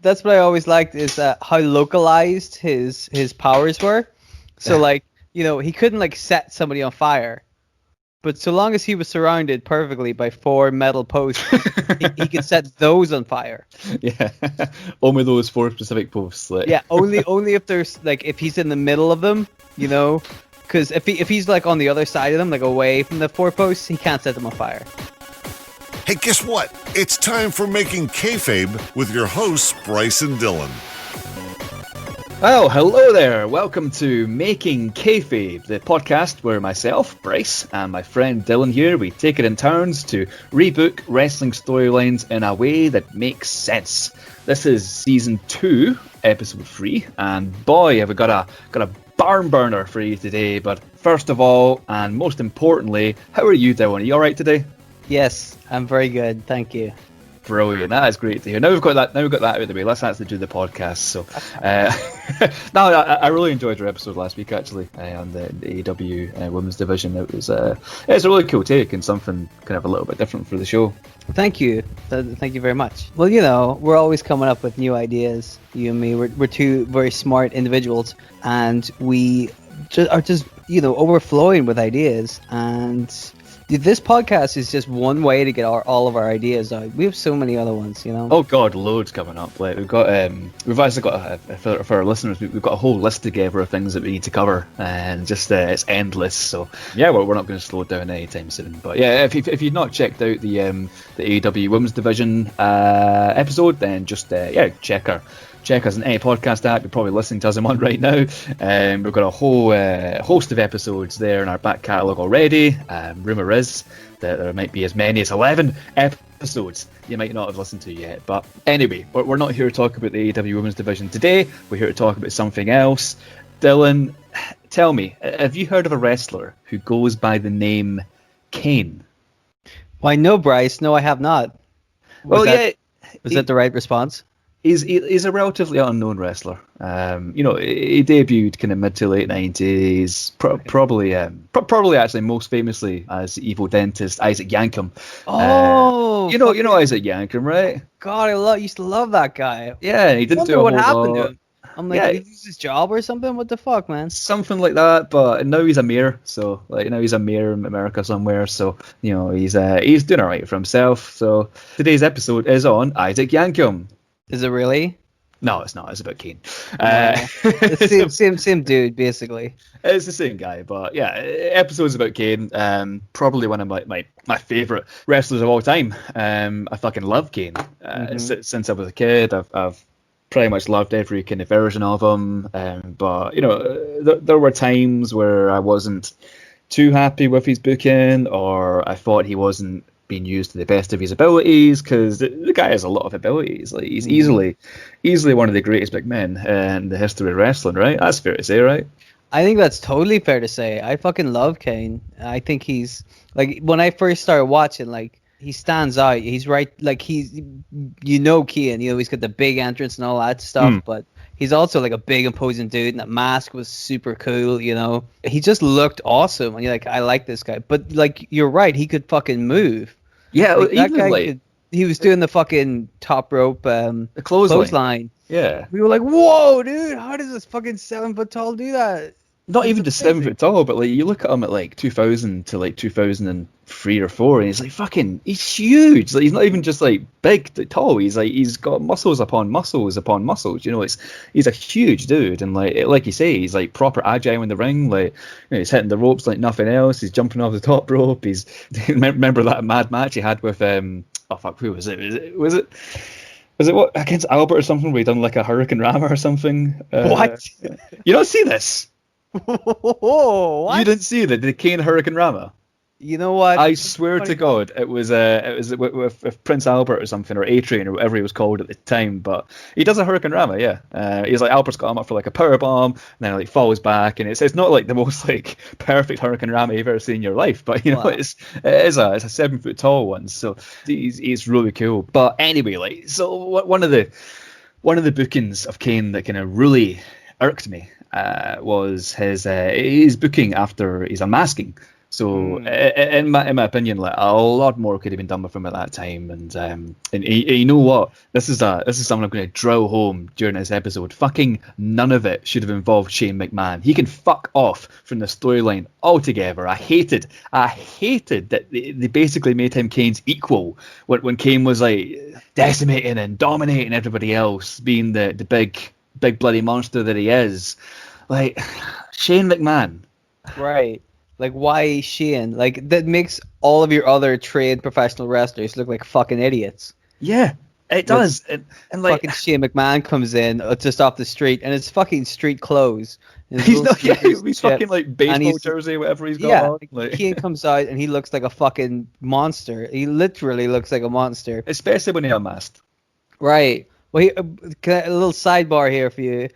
that's what I always liked is how localized his powers were. So like, he couldn't like set somebody on fire, but so long as he was surrounded perfectly by 4 metal posts, he could set those on fire. Yeah, only those 4 specific posts. Like. Yeah, only if there's like if he's in the middle of them, because if he's like on the other side of them, like away from the 4 posts, he can't set them on fire. Hey, guess what? It's time for Making Kayfabe with your hosts, Bryce and Dylan. Well, hello there. Welcome to Making Kayfabe, the podcast where myself, Bryce, and my friend Dylan here, we take it in turns to rebook wrestling storylines in a way that makes sense. This is season 2, episode 3, and boy, have we got a barn burner for you today. But first of all, and most importantly, how are you, Dylan? Are you all right today? Yes, I'm very good. Thank you. Brilliant. That is great to hear. Now we've got that out of the way. Let's actually do the podcast. So, no, I really enjoyed your episode last week actually on the AEW women's division. It's a really cool take and something kind of a little bit different for the show. Thank you. Thank you very much. Well, we're always coming up with new ideas. You and me, we're 2 very smart individuals, and we are just overflowing with ideas. And this podcast is just one way to get all of our ideas out. We have so many other ones, Oh God, loads coming up. Like we've actually got for our listeners, we've got a whole list together of things that we need to cover, and just it's endless. So yeah, we're not going to slow it down anytime soon. But yeah, if you've not checked out the AEW Women's Division episode, then just check us on any podcast app. You're probably listening to us on right now. We've got a whole host of episodes there in our back catalogue already. Rumour is that there might be as many as 11 episodes you might not have listened to yet. But anyway, we're not here to talk about the AEW Women's Division today. We're here to talk about something else. Dylan, tell me, have you heard of a wrestler who goes by the name Kane? Why, no, Bryce. No, I have not. Was that the right response? He's a relatively unknown wrestler. He debuted kind of mid to late 90s. Probably actually most famously as the evil dentist Isaac Yankem. Oh, you know Isaac Yankem, right? God, I used to love that guy. Yeah, he didn't do a what whole happened lot. to him. I'm like, did he lose his job or something? What the fuck, man? Something like that, but now he's a mayor. So now he's a mayor in America somewhere. So he's doing alright for himself. So today's episode is on Isaac Yankem. Is it really? No, it's not. It's about Kane. Same dude, basically. It's the same guy, but yeah, episodes about Kane. Probably one of my favourite wrestlers of all time. I fucking love Kane. Since I was a kid, I've pretty much loved every kind of version of him. But there were times where I wasn't too happy with his booking, or I thought he wasn't being used to the best of his abilities, because the guy has a lot of abilities. Like he's easily one of the greatest big men in the history of wrestling, right? That's fair to say, right? I think that's totally fair to say. I fucking love Kane. I think he's like, when I first started watching, like, he stands out. He's right, like Kane, he's got the big entrance and all that stuff, but he's also like a big imposing dude, and that mask was super cool, He just looked awesome, and you're like, I like this guy. But like, you're right, he could fucking move. Yeah, like, that guy he was doing the fucking top rope the clothesline. Yeah. We were like, whoa, dude, how does this fucking 7 foot tall do that? Not even just 7 foot tall, but like you look at him at like 2000 to like 2003 or 4, and he's like he's huge. Like he's not even just like big, tall. He's got muscles upon muscles upon muscles. He's a huge dude, and like you say, he's like proper agile in the ring. Like he's hitting the ropes like nothing else. He's jumping off the top rope. He's remember that mad match he had with who was it? Was it what, against Albert or something? Where he done like a Hurricane Rama or something? What? You don't see this? What? You didn't see the Kane Hurricane Rama? You know what? I swear to God, it was with Prince Albert or something, or A-Train or whatever he was called at the time. But he does a Hurricane Rama, yeah. He's like, Albert's got him up for like a power bomb, and then like falls back, and it's not like the most like perfect Hurricane Rama you've ever seen in your life, but wow. It's a 7 foot tall one, so he's really cool. But anyway, so one of the bookings of Kane that kind of really irked me was his booking after his unmasking So in my opinion, like a lot more could have been done with him at that time. And you know what? This is something I'm going to drill home during this episode. Fucking none of it should have involved Shane McMahon. He can fuck off from the storyline altogether. I hated that they basically made him Kane's equal when Kane was like decimating and dominating everybody else, being the big bloody monster that he is. Like Shane McMahon. Right. Like, why Shane? Like, that makes all of your other trained professional wrestlers look like fucking idiots. Yeah, it does. And like, fucking Shane McMahon comes in just off the street, and it's fucking street clothes. He's fucking like baseball jersey, whatever he's got on. Like. Kane comes out, and he looks like a fucking monster. He literally looks like a monster. Especially when he unmasked. Right. Well, a little sidebar here for you.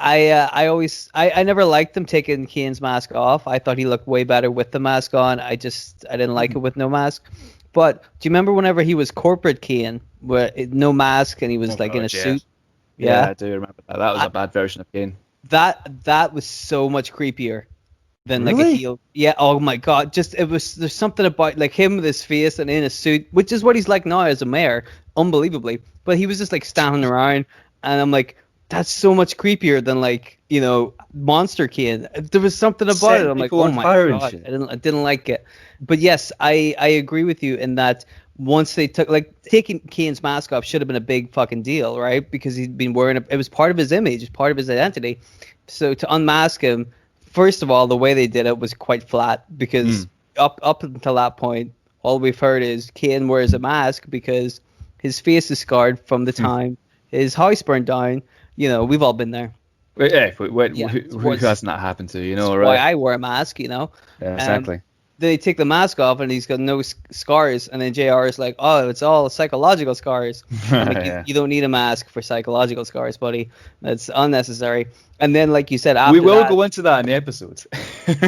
I never liked them taking Kane's mask off. I thought he looked way better with the mask on. I didn't like it with no mask. But do you remember whenever he was corporate Kane, where no mask and he was in a suit? Yeah, I do remember that. That was a bad version of Kane. That was so much creepier than really? like a heel. Yeah. Oh my God. There's something about like him with his face and in a suit, which is what he's like now as a mayor, unbelievably. But he was just like standing around, and I'm like, that's so much creepier than like, Monster Kane. There was something about it. I'm like, oh my God, I didn't like it. But yes, I agree with you in that once they took, like, taking Kane's mask off should have been a big fucking deal, right? Because he'd been wearing it was part of his image, it's part of his identity. So to unmask him, first of all, the way they did it was quite flat, because up until that point, all we've heard is Kane wears a mask because his face is scarred from the time his house burned down. We've all been there. Yeah, who hasn't that happened to? Right? Why I wear a mask, Yeah, exactly. They take the mask off and he's got no scars, and then JR is like, oh, it's all psychological scars. Like, you don't need a mask for psychological scars, buddy. That's unnecessary. And then, like you said, after we will go into that in the episode.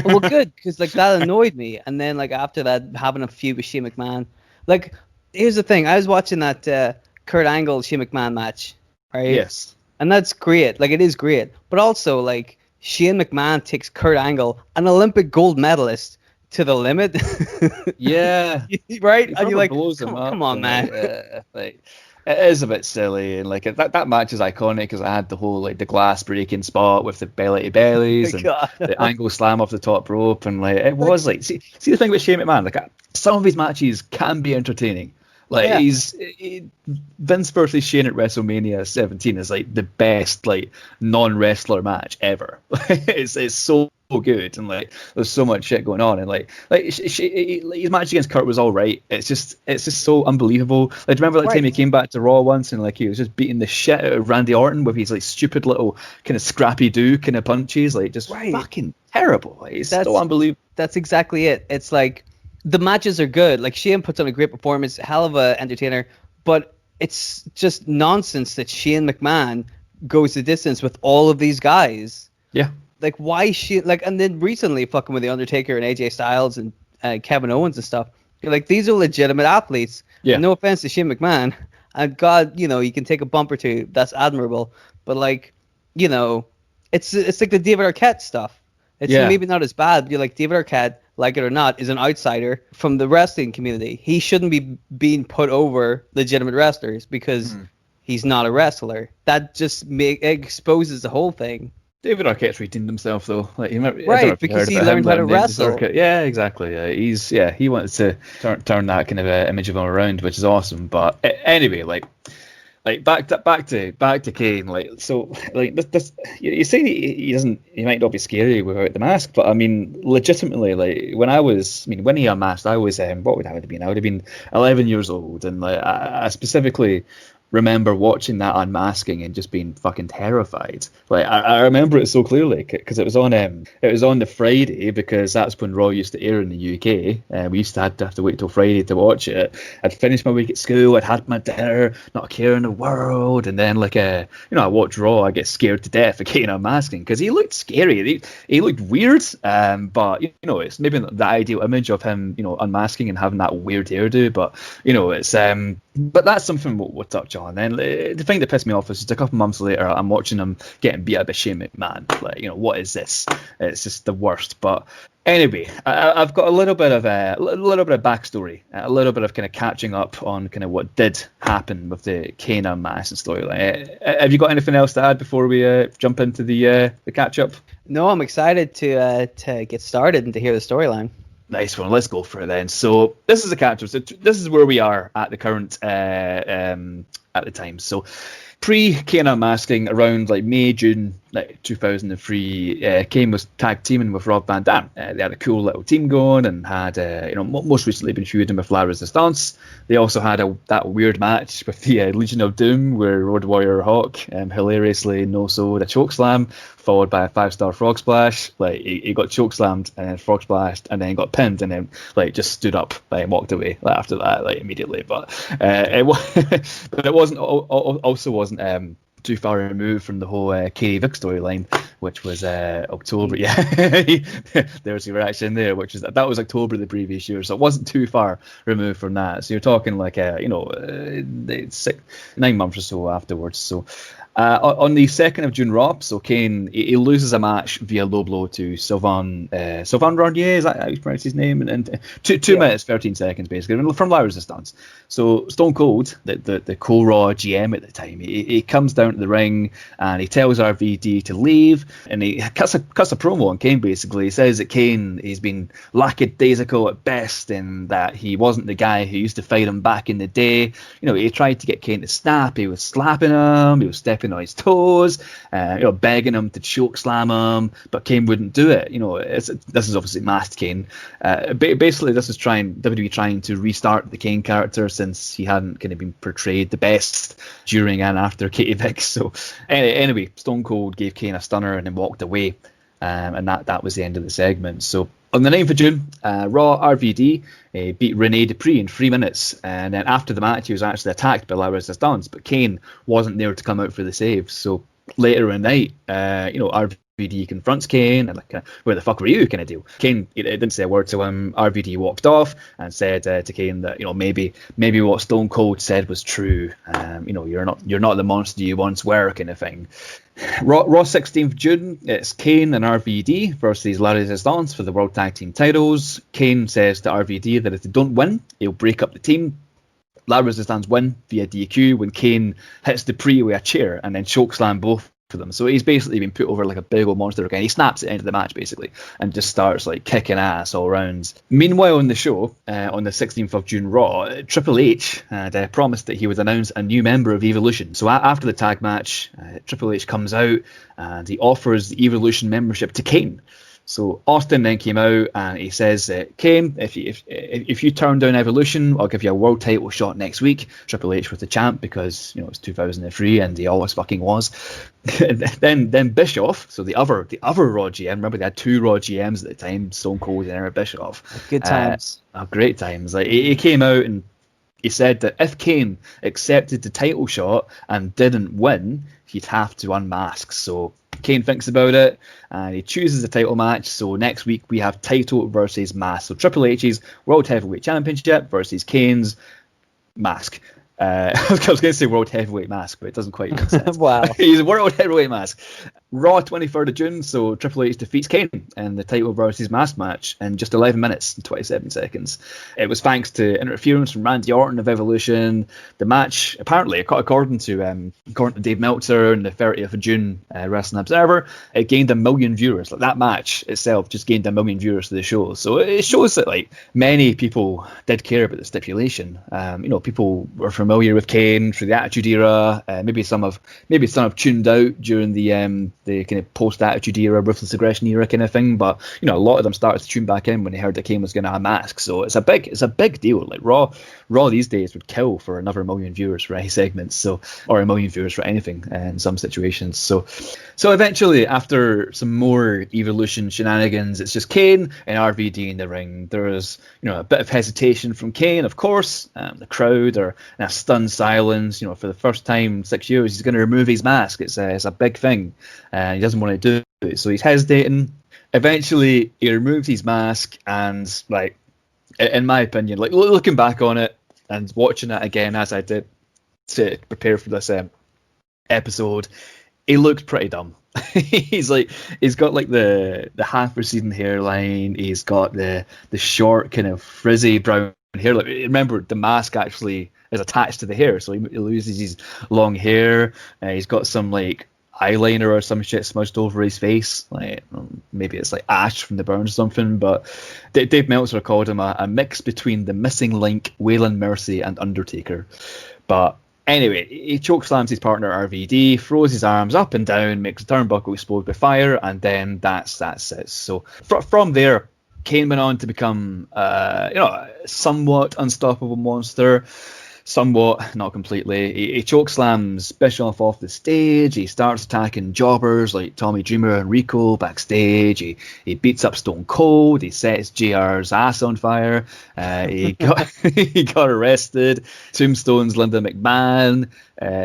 Well, good, because like that annoyed me. And then like after that, having a feud with Shane McMahon. Like, here's the thing: I was watching that Kurt Angle Shane McMahon match, right? Yes. And that's great. Like, it is great. But also, like, Shane McMahon takes Kurt Angle, an Olympic gold medalist, to the limit. Yeah. Right? And you're like, come on, man. Like, it is a bit silly. And, like, that match is iconic because I had the whole, like, the glass breaking spot with the belly to bellies and the angle slam off the top rope. And, like, it was, like, see the thing with Shane McMahon? Like, some of his matches can be entertaining. Like, Vince versus Shane at WrestleMania 17 is like the best like non-wrestler match ever. It's so good, and like there's so much shit going on, and like his match against Kurt was all right. It's just so unbelievable. Like, remember that time he came back to Raw once and like he was just beating the shit out of Randy Orton with his like stupid little kind of scrappy do kind of punches, like just fucking terrible. Like, it's so unbelievable. That's exactly it. It's like, the matches are good. Like, Shane puts on a great performance, hell of a entertainer, but it's just nonsense that Shane McMahon goes the distance with all of these guys. Yeah. Like, why Shane? Like, and then recently, fucking with the Undertaker and AJ Styles and Kevin Owens and stuff. You're like, these are legitimate athletes. Yeah. No offense to Shane McMahon, and God, you can take a bump or two. That's admirable. But like, it's like the David Arquette stuff. It's maybe not as bad. But you're like, David Arquette, like it or not, is an outsider from the wrestling community. He shouldn't be being put over legitimate wrestlers because he's not a wrestler. That just exposes the whole thing. David Arquette's redeemed himself though, like, because he learned how to wrestle. Yeah, exactly. He wanted to turn that kind of image of him around, which is awesome. But anyway, like back to Kane. Like, so like this you say he might not be scary without the mask, but I mean legitimately, like when he unmasked, I was what would I have been? I would have been 11 years old, and like I specifically remember watching that unmasking and just being fucking terrified. Like I remember it so clearly because it was on the Friday, because that's when Raw used to air in the UK. We used to have to wait till Friday to watch it. I'd finished my week at school, I'd had my dinner, not a care in the world, and then I watch Raw, I get scared to death again unmasking because he looked scary. He looked weird, but it's maybe the ideal image of him, unmasking and having that weird hairdo. But it's But that's something we'll touch on. And the thing that pissed me off is just a couple months later, I'm watching him getting beat up by Shane McMahon. Like, what is this? It's just the worst. But anyway, I've got a little bit of backstory, a little bit of kind of catching up on kind of what did happen with the Kane unmasked storyline. Have you got anything else to add before we jump into the catch up? No, I'm excited to get started and to hear the storyline. Nice one. Let's go for it then. So this is a catch-up. So this is where we are at the current at the time. So pre-Kane unmasking, around like May, June 2003, Kane was tag teaming with Rob Van Dam. They had a cool little team going and had most recently been feuding with La Resistance. They also had that weird match with the Legion of Doom where Road Warrior Hawk hilariously no-sold a chokeslam followed by a 5-star frog splash. Like he got chokeslammed and then frog splashed and then got pinned and then like just stood up and walked away after that immediately. But it wasn't too far removed from the whole Katie Vick storyline, which was October. Yeah, there's your reaction there, that was October the previous year, so it wasn't too far removed from that. So you're talking like 9 months or so afterwards. So on the 2nd of June Raw, so Kane he loses a match via low blow to Sylvain Rodier, is that how you pronounce his name? And 2 minutes 13 seconds basically from La Resistance. So Stone Cold, the co-Raw GM at the time, he comes down to the ring and he tells RVD to leave, and he cuts a promo on Kane. Basically, he says that Kane he's been lackadaisical at best, and that he wasn't the guy who used to fight him back in the day. He tried to get Kane to snap. He was slapping him. He was stepping on his toes. Begging him to choke slam him, but Kane wouldn't do it. This is obviously masked Kane. Basically, this is WWE trying to restart the Kane character since he hadn't kind of been portrayed the best during and after Katie Vick. So anyway, Stone Cold gave Kane a stunner and then walked away, and that was the end of the segment. So on the 9th of June, Raw RVD beat Rene Dupree in 3 minutes, and then after the match he was actually attacked by La Resistance, but Kane wasn't there to come out for the save. So later in the night, RVD confronts Kane and where the fuck were you kind of deal. Kane didn't say a word to him. RVD walked off and said to Kane that maybe what Stone Cold said was true. You're not the monster you once were kind of thing. Raw 16th June, it's Kane and RVD versus La Resistance for the World Tag Team titles. Kane says to RVD that if they don't win, he'll break up the team. La Resistance win via DQ when Kane hits Dupree with a chair and then chokeslam both for them. So he's basically been put over like a big old monster again. He snaps at the end of the match basically and just starts like kicking ass all around. Meanwhile on the show, on the 16th of June Raw, Triple H had promised that he would announce a new member of Evolution. So after the tag match, Triple H comes out and he offers the Evolution membership to Kane. So Austin then came out and he says, Kane, if you turn down Evolution, I'll give you a world title shot next week. Triple H was the champ because it's 2003 and he always fucking was. then Bischoff, so the other Raw GM. Remember they had 2 Raw GMs at the time, Stone Cold and Eric Bischoff. Good times. Great times. Like he came out and he said that if Kane accepted the title shot and didn't win, he'd have to unmask. So Kane thinks about it and he chooses the title match. So next week we have title versus mask. So Triple H's World Heavyweight Championship versus Kane's mask. I was going to say World Heavyweight Mask, but it doesn't quite make sense. Wow. He's a World Heavyweight Mask. Raw 23rd of June, so Triple H defeats Kane in the title versus mask match in just 11 minutes and 27 seconds. It was thanks to interference from Randy Orton of Evolution. The match, apparently, according to Dave Meltzer and the 30th of June Wrestling Observer, it gained 1 million viewers. Like that match itself just gained 1 million viewers to the show. So it shows that like many people did care about the stipulation. People were familiar with Kane through the Attitude Era. Maybe some have tuned out during the kind of post-Attitude Era, Ruthless Aggression Era kind of thing, but a lot of them started to tune back in when they heard that Kane was going to unmask. So it's a big deal. Like Raw these days would kill for another 1 million viewers for any segments, or 1 million viewers for anything in some situations. So eventually, after some more Evolution shenanigans, it's just Kane and RVD in the ring. There's a bit of hesitation from Kane, of course. The crowd are in a stunned silence. For the first time in 6 years, he's going to remove his mask. It's a big thing. And he doesn't want to do it, so he's hesitating. Eventually, he removes his mask, and like, in my opinion, like looking back on it, and watching it again as I did to prepare for this episode, he looked pretty dumb. He's got like the half receding hairline. He's got the short kind of frizzy brown hair. Like, remember, the mask actually is attached to the hair, so he loses his long hair. He's got some like eyeliner or some shit smudged over his face, like maybe it's like ash from the burn or something. But Dave Meltzer called him a mix between the missing link, Waylon Mercy, and Undertaker. But anyway, he chokeslams his partner RVD, throws his arms up and down, makes the turnbuckle explode with fire, and then that's it. So from there, Kane went on to become a somewhat unstoppable monster. Somewhat, not completely. He chokeslams Bischoff off the stage. He starts attacking jobbers like Tommy Dreamer and Rico backstage. He beats up Stone Cold. He sets JR's ass on fire. He got arrested. Tombstone's Linda McMahon.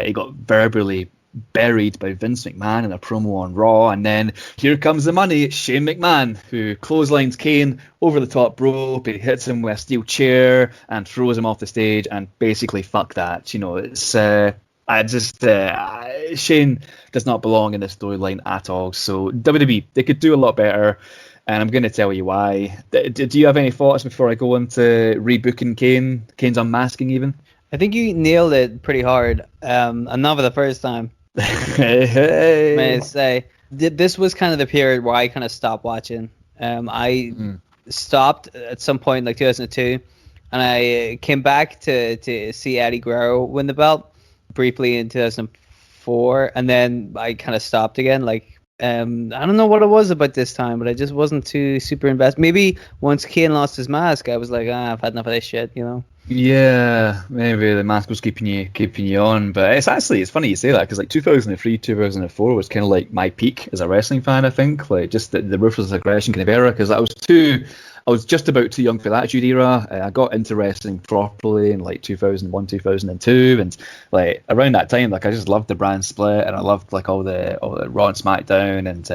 He got verbally buried by Vince McMahon in a promo on Raw, and then here comes the money. It's Shane McMahon who clotheslines Kane over the top rope. He hits him with a steel chair and throws him off the stage, and basically fuck that. It's Shane does not belong in this storyline at all. So WWE, they could do a lot better, and I'm going to tell you why. Do you have any thoughts before I go into rebooking Kane's Unmasking even? I think you nailed it pretty hard, and not for the first time. Hey. May I say, this was kind of the period where I kind of stopped watching. I stopped at some point, like 2002, and I came back to see Eddie Guerrero win the belt briefly in 2004, and then I kind of stopped again. Like, I don't know what it was about this time, but I just wasn't too super invested. Maybe once Kane lost his mask, I was like, I've had enough of this shit, Yeah, maybe the mask was keeping you on, but it's funny you say that, because like 2003, 2004 was kind of like my peak as a wrestling fan. I think like just the ruthless aggression kind of era, because I was just about too young for that Attitude Era. I got into wrestling properly in like 2001, 2002, and like around that time, like I just loved the brand split, and I loved like all the Raw and SmackDown, and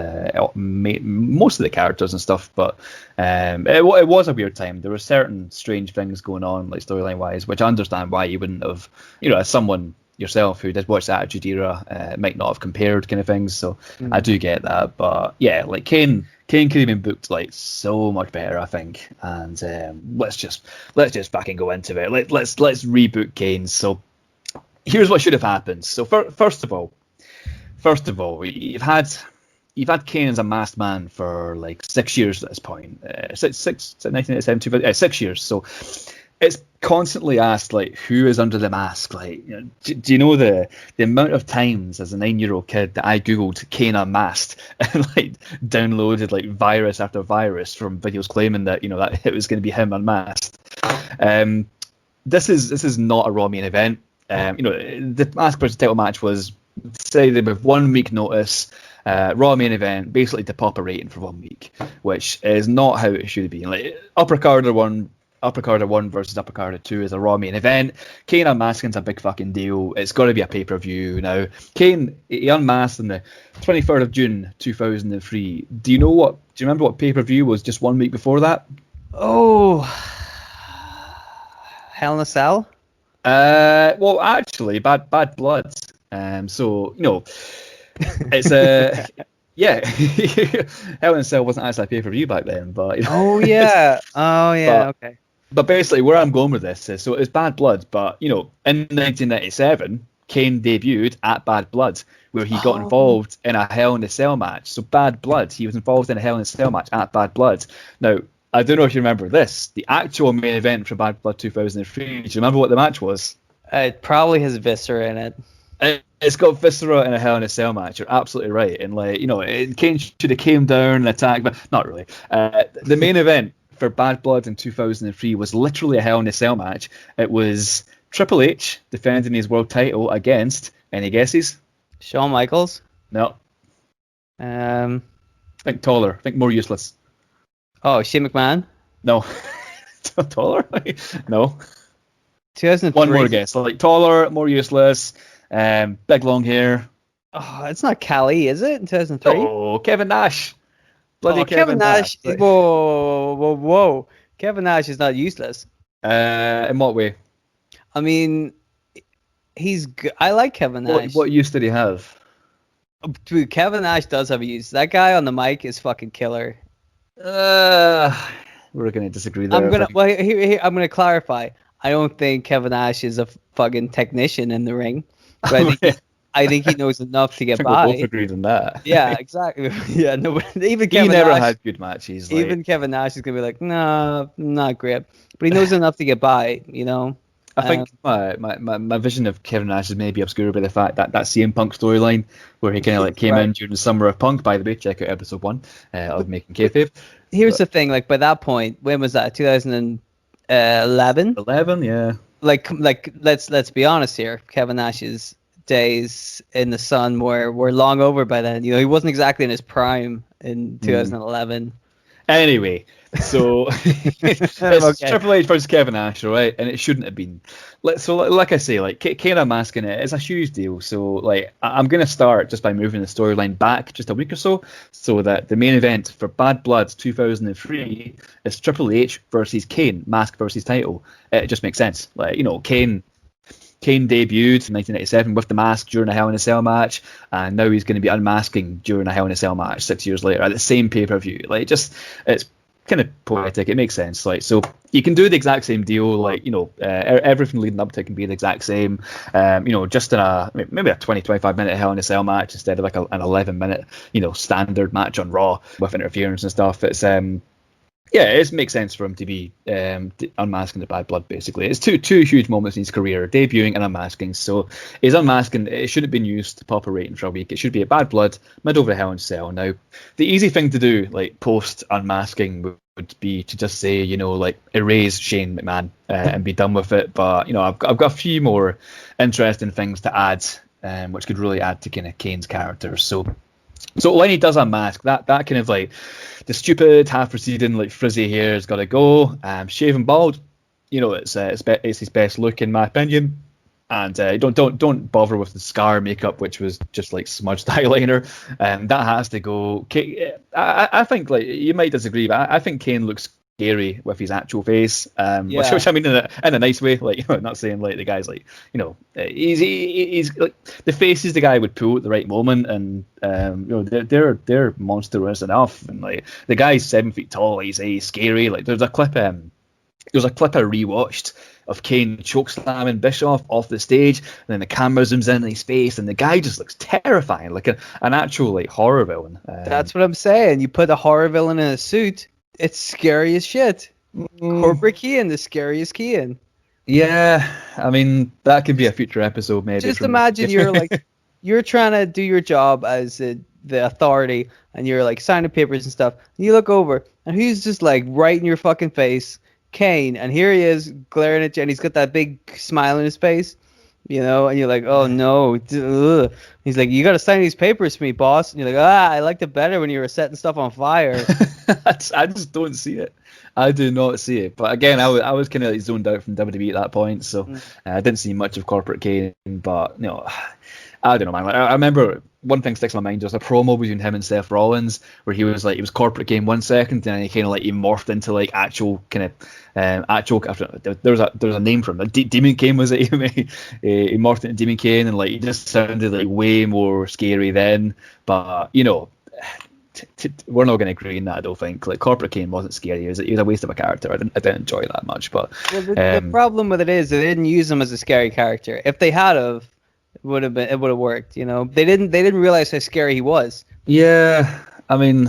most of the characters and stuff. But it was a weird time. There were certain strange things going on, like storyline wise, which I understand why you wouldn't have, as someone yourself who did watch the Attitude Era, might not have compared kind of things. So I do get that. But yeah, like Kane could have been booked like so much better, I think. And let's just fucking go into it. Let's reboot Kane. So here's what should have happened. So first of all, you've had Kane as a masked man for like 6 years at this point. 1987, 6 years. So it's constantly asked, like, who is under the mask? Like, do you know the amount of times as a 9-year-old kid that I googled Kane unmasked and like downloaded like virus after virus from videos claiming that that it was going to be him unmasked. This is not a Raw main event. The mask versus title match was, say, they with 1 week notice. Raw main event, basically to pop a rating for 1 week, which is not how it should be. Like Upper Carter 1 versus Upper Carter 2 is a Raw main event. Kane unmasking's a big fucking deal. It's got to be a pay-per-view now. Kane, he unmasked on the 23rd of June 2003. Do you remember what pay-per-view was just 1 week before that? Oh, Hell in a Cell? Well, actually, Bad Blood. So, it's a... Yeah, Hell in a Cell wasn't actually a pay-per-view back then, but... Oh, yeah. Okay. But basically, where I'm going with this is, so it's Bad Blood, but, in 1997, Kane debuted at Bad Blood, where he got involved in a Hell in a Cell match. So Bad Blood, he was involved in a Hell in a Cell match at Bad Blood. Now, I don't know if you remember this, the actual main event for Bad Blood 2003, do you remember what the match was? It probably has Viscera in it. It's got Viscera in a Hell in a Cell match. You're absolutely right. And Kane should have came down and attacked, but not really. The main event for Bad Blood in 2003 was literally a Hell in a Cell match. It was Triple H defending his world title against, any guesses? Shawn Michaels? No. Think taller. Think more useless. Oh, Shane McMahon? No. Taller? No. 2003. One more guess. Like taller, more useless. Big long hair. Oh, it's not Cali, is it? In 2003? Oh, Kevin Nash. Bloody Kevin Nash. Whoa. Kevin Nash is not useless. In what way? I mean, I like Kevin Nash. What use did he have? Dude, Kevin Nash does have a use. That guy on the mic is fucking killer. We're gonna disagree there. I'm gonna clarify. I don't think Kevin Nash is a fucking technician in the ring, but I think he knows enough to get I think by. we both agreed on that. Yeah, exactly. Yeah, no, but even He Kevin never Nash, had good matches. even Kevin Nash is gonna be like, no, not great, but he knows enough to get by. I think my vision of Kevin Nash is maybe obscured by the fact that CM Punk storyline where he kind of like came in during the summer of Punk. By the way, check out episode 1 of Making Kayfabe. Here's the thing, like by that point, when was that? 2011. 11, yeah. Like let's be honest here. Kevin Nash's days in the sun were long over by then. He wasn't exactly in his prime in 2011. Anyway, so it's Triple H versus Kevin Nash, right? And it shouldn't have been. Like I say, like Kane unmasking it is a huge deal. So like I'm gonna start just by moving the storyline back just a week or so that the main event for Bad Blood 2003 is Triple H versus Kane, mask versus title. It just makes sense. Like Kane debuted in 1997 with the mask during a Hell in a Cell match, and now he's going to be unmasking during a Hell in a Cell match 6 years later at the same pay-per-view. Like, it's kind of poetic. It makes sense. Like, so you can do the exact same deal. Like, everything leading up to it can be the exact same. Just in maybe a 20-25 minute Hell in a Cell match instead of like an 11-minute, standard match on Raw with interference and stuff. It's yeah, it makes sense for him to be unmasking the Bad Blood, basically. It's two huge moments in his career, debuting and unmasking. So his unmasking, it shouldn't have been used to pop a rating for a week. It should be a Bad Blood, middle of a Hell in a Cell. Now, the easy thing to do, like post-unmasking, would be to just say, erase Shane McMahon and be done with it. But, I've got a few more interesting things to add, which could really add to kind of Kane's character. So when he does unmask, that kind of like the stupid half receding like frizzy hair has got to go. Shaven bald, it's his best look in my opinion. And don't bother with the scar makeup, which was just like smudged eyeliner. That has to go. I think like you might disagree, but I think Kane looks scary with his actual face, which I mean in a nice way. Like, not saying like the guy's like, he's like the faces the guy would pull at the right moment, and they're monstrous enough, and like the guy's 7 feet tall. He's scary. Like there's a clip I rewatched of Kane chokeslamming Bischoff off the stage, and then the camera zooms in his face, and the guy just looks terrifying, like an actual like horror villain. That's what I'm saying. You put a horror villain in a suit, it's scary as shit. Corporate Kane, the scariest Kane. Yeah, I mean that could be a future episode, maybe. Just imagine you're trying to do your job as the authority, and you're like signing papers and stuff. And you look over, and he's just like right in your fucking face, Kane, and here he is glaring at you, and he's got that big smile on his face, and you're like, oh no. Ugh. He's like, you got to sign these papers for me, boss. And you're like, I liked it better when you were setting stuff on fire. I just don't see it. I do not see it. But again, I was kind of like zoned out from WWE at that point, so I didn't see much of Corporate Kane. But I don't know, man. I remember one thing sticks in my mind. There was a promo between him and Seth Rollins where he was Corporate Kane 1 second, and then he kind of like he morphed into like actual kind of there was a name for him. Demon Kane was it? He morphed into Demon Kane, and like he just sounded like way more scary then. But we're not going to agree on that. I don't think like Corporate Kane wasn't scary. He was a waste of a character. I didn't enjoy it that much. But the problem with it is they didn't use him as a scary character. If they had of, it would have worked. They didn't realize how scary he was. Yeah, I mean,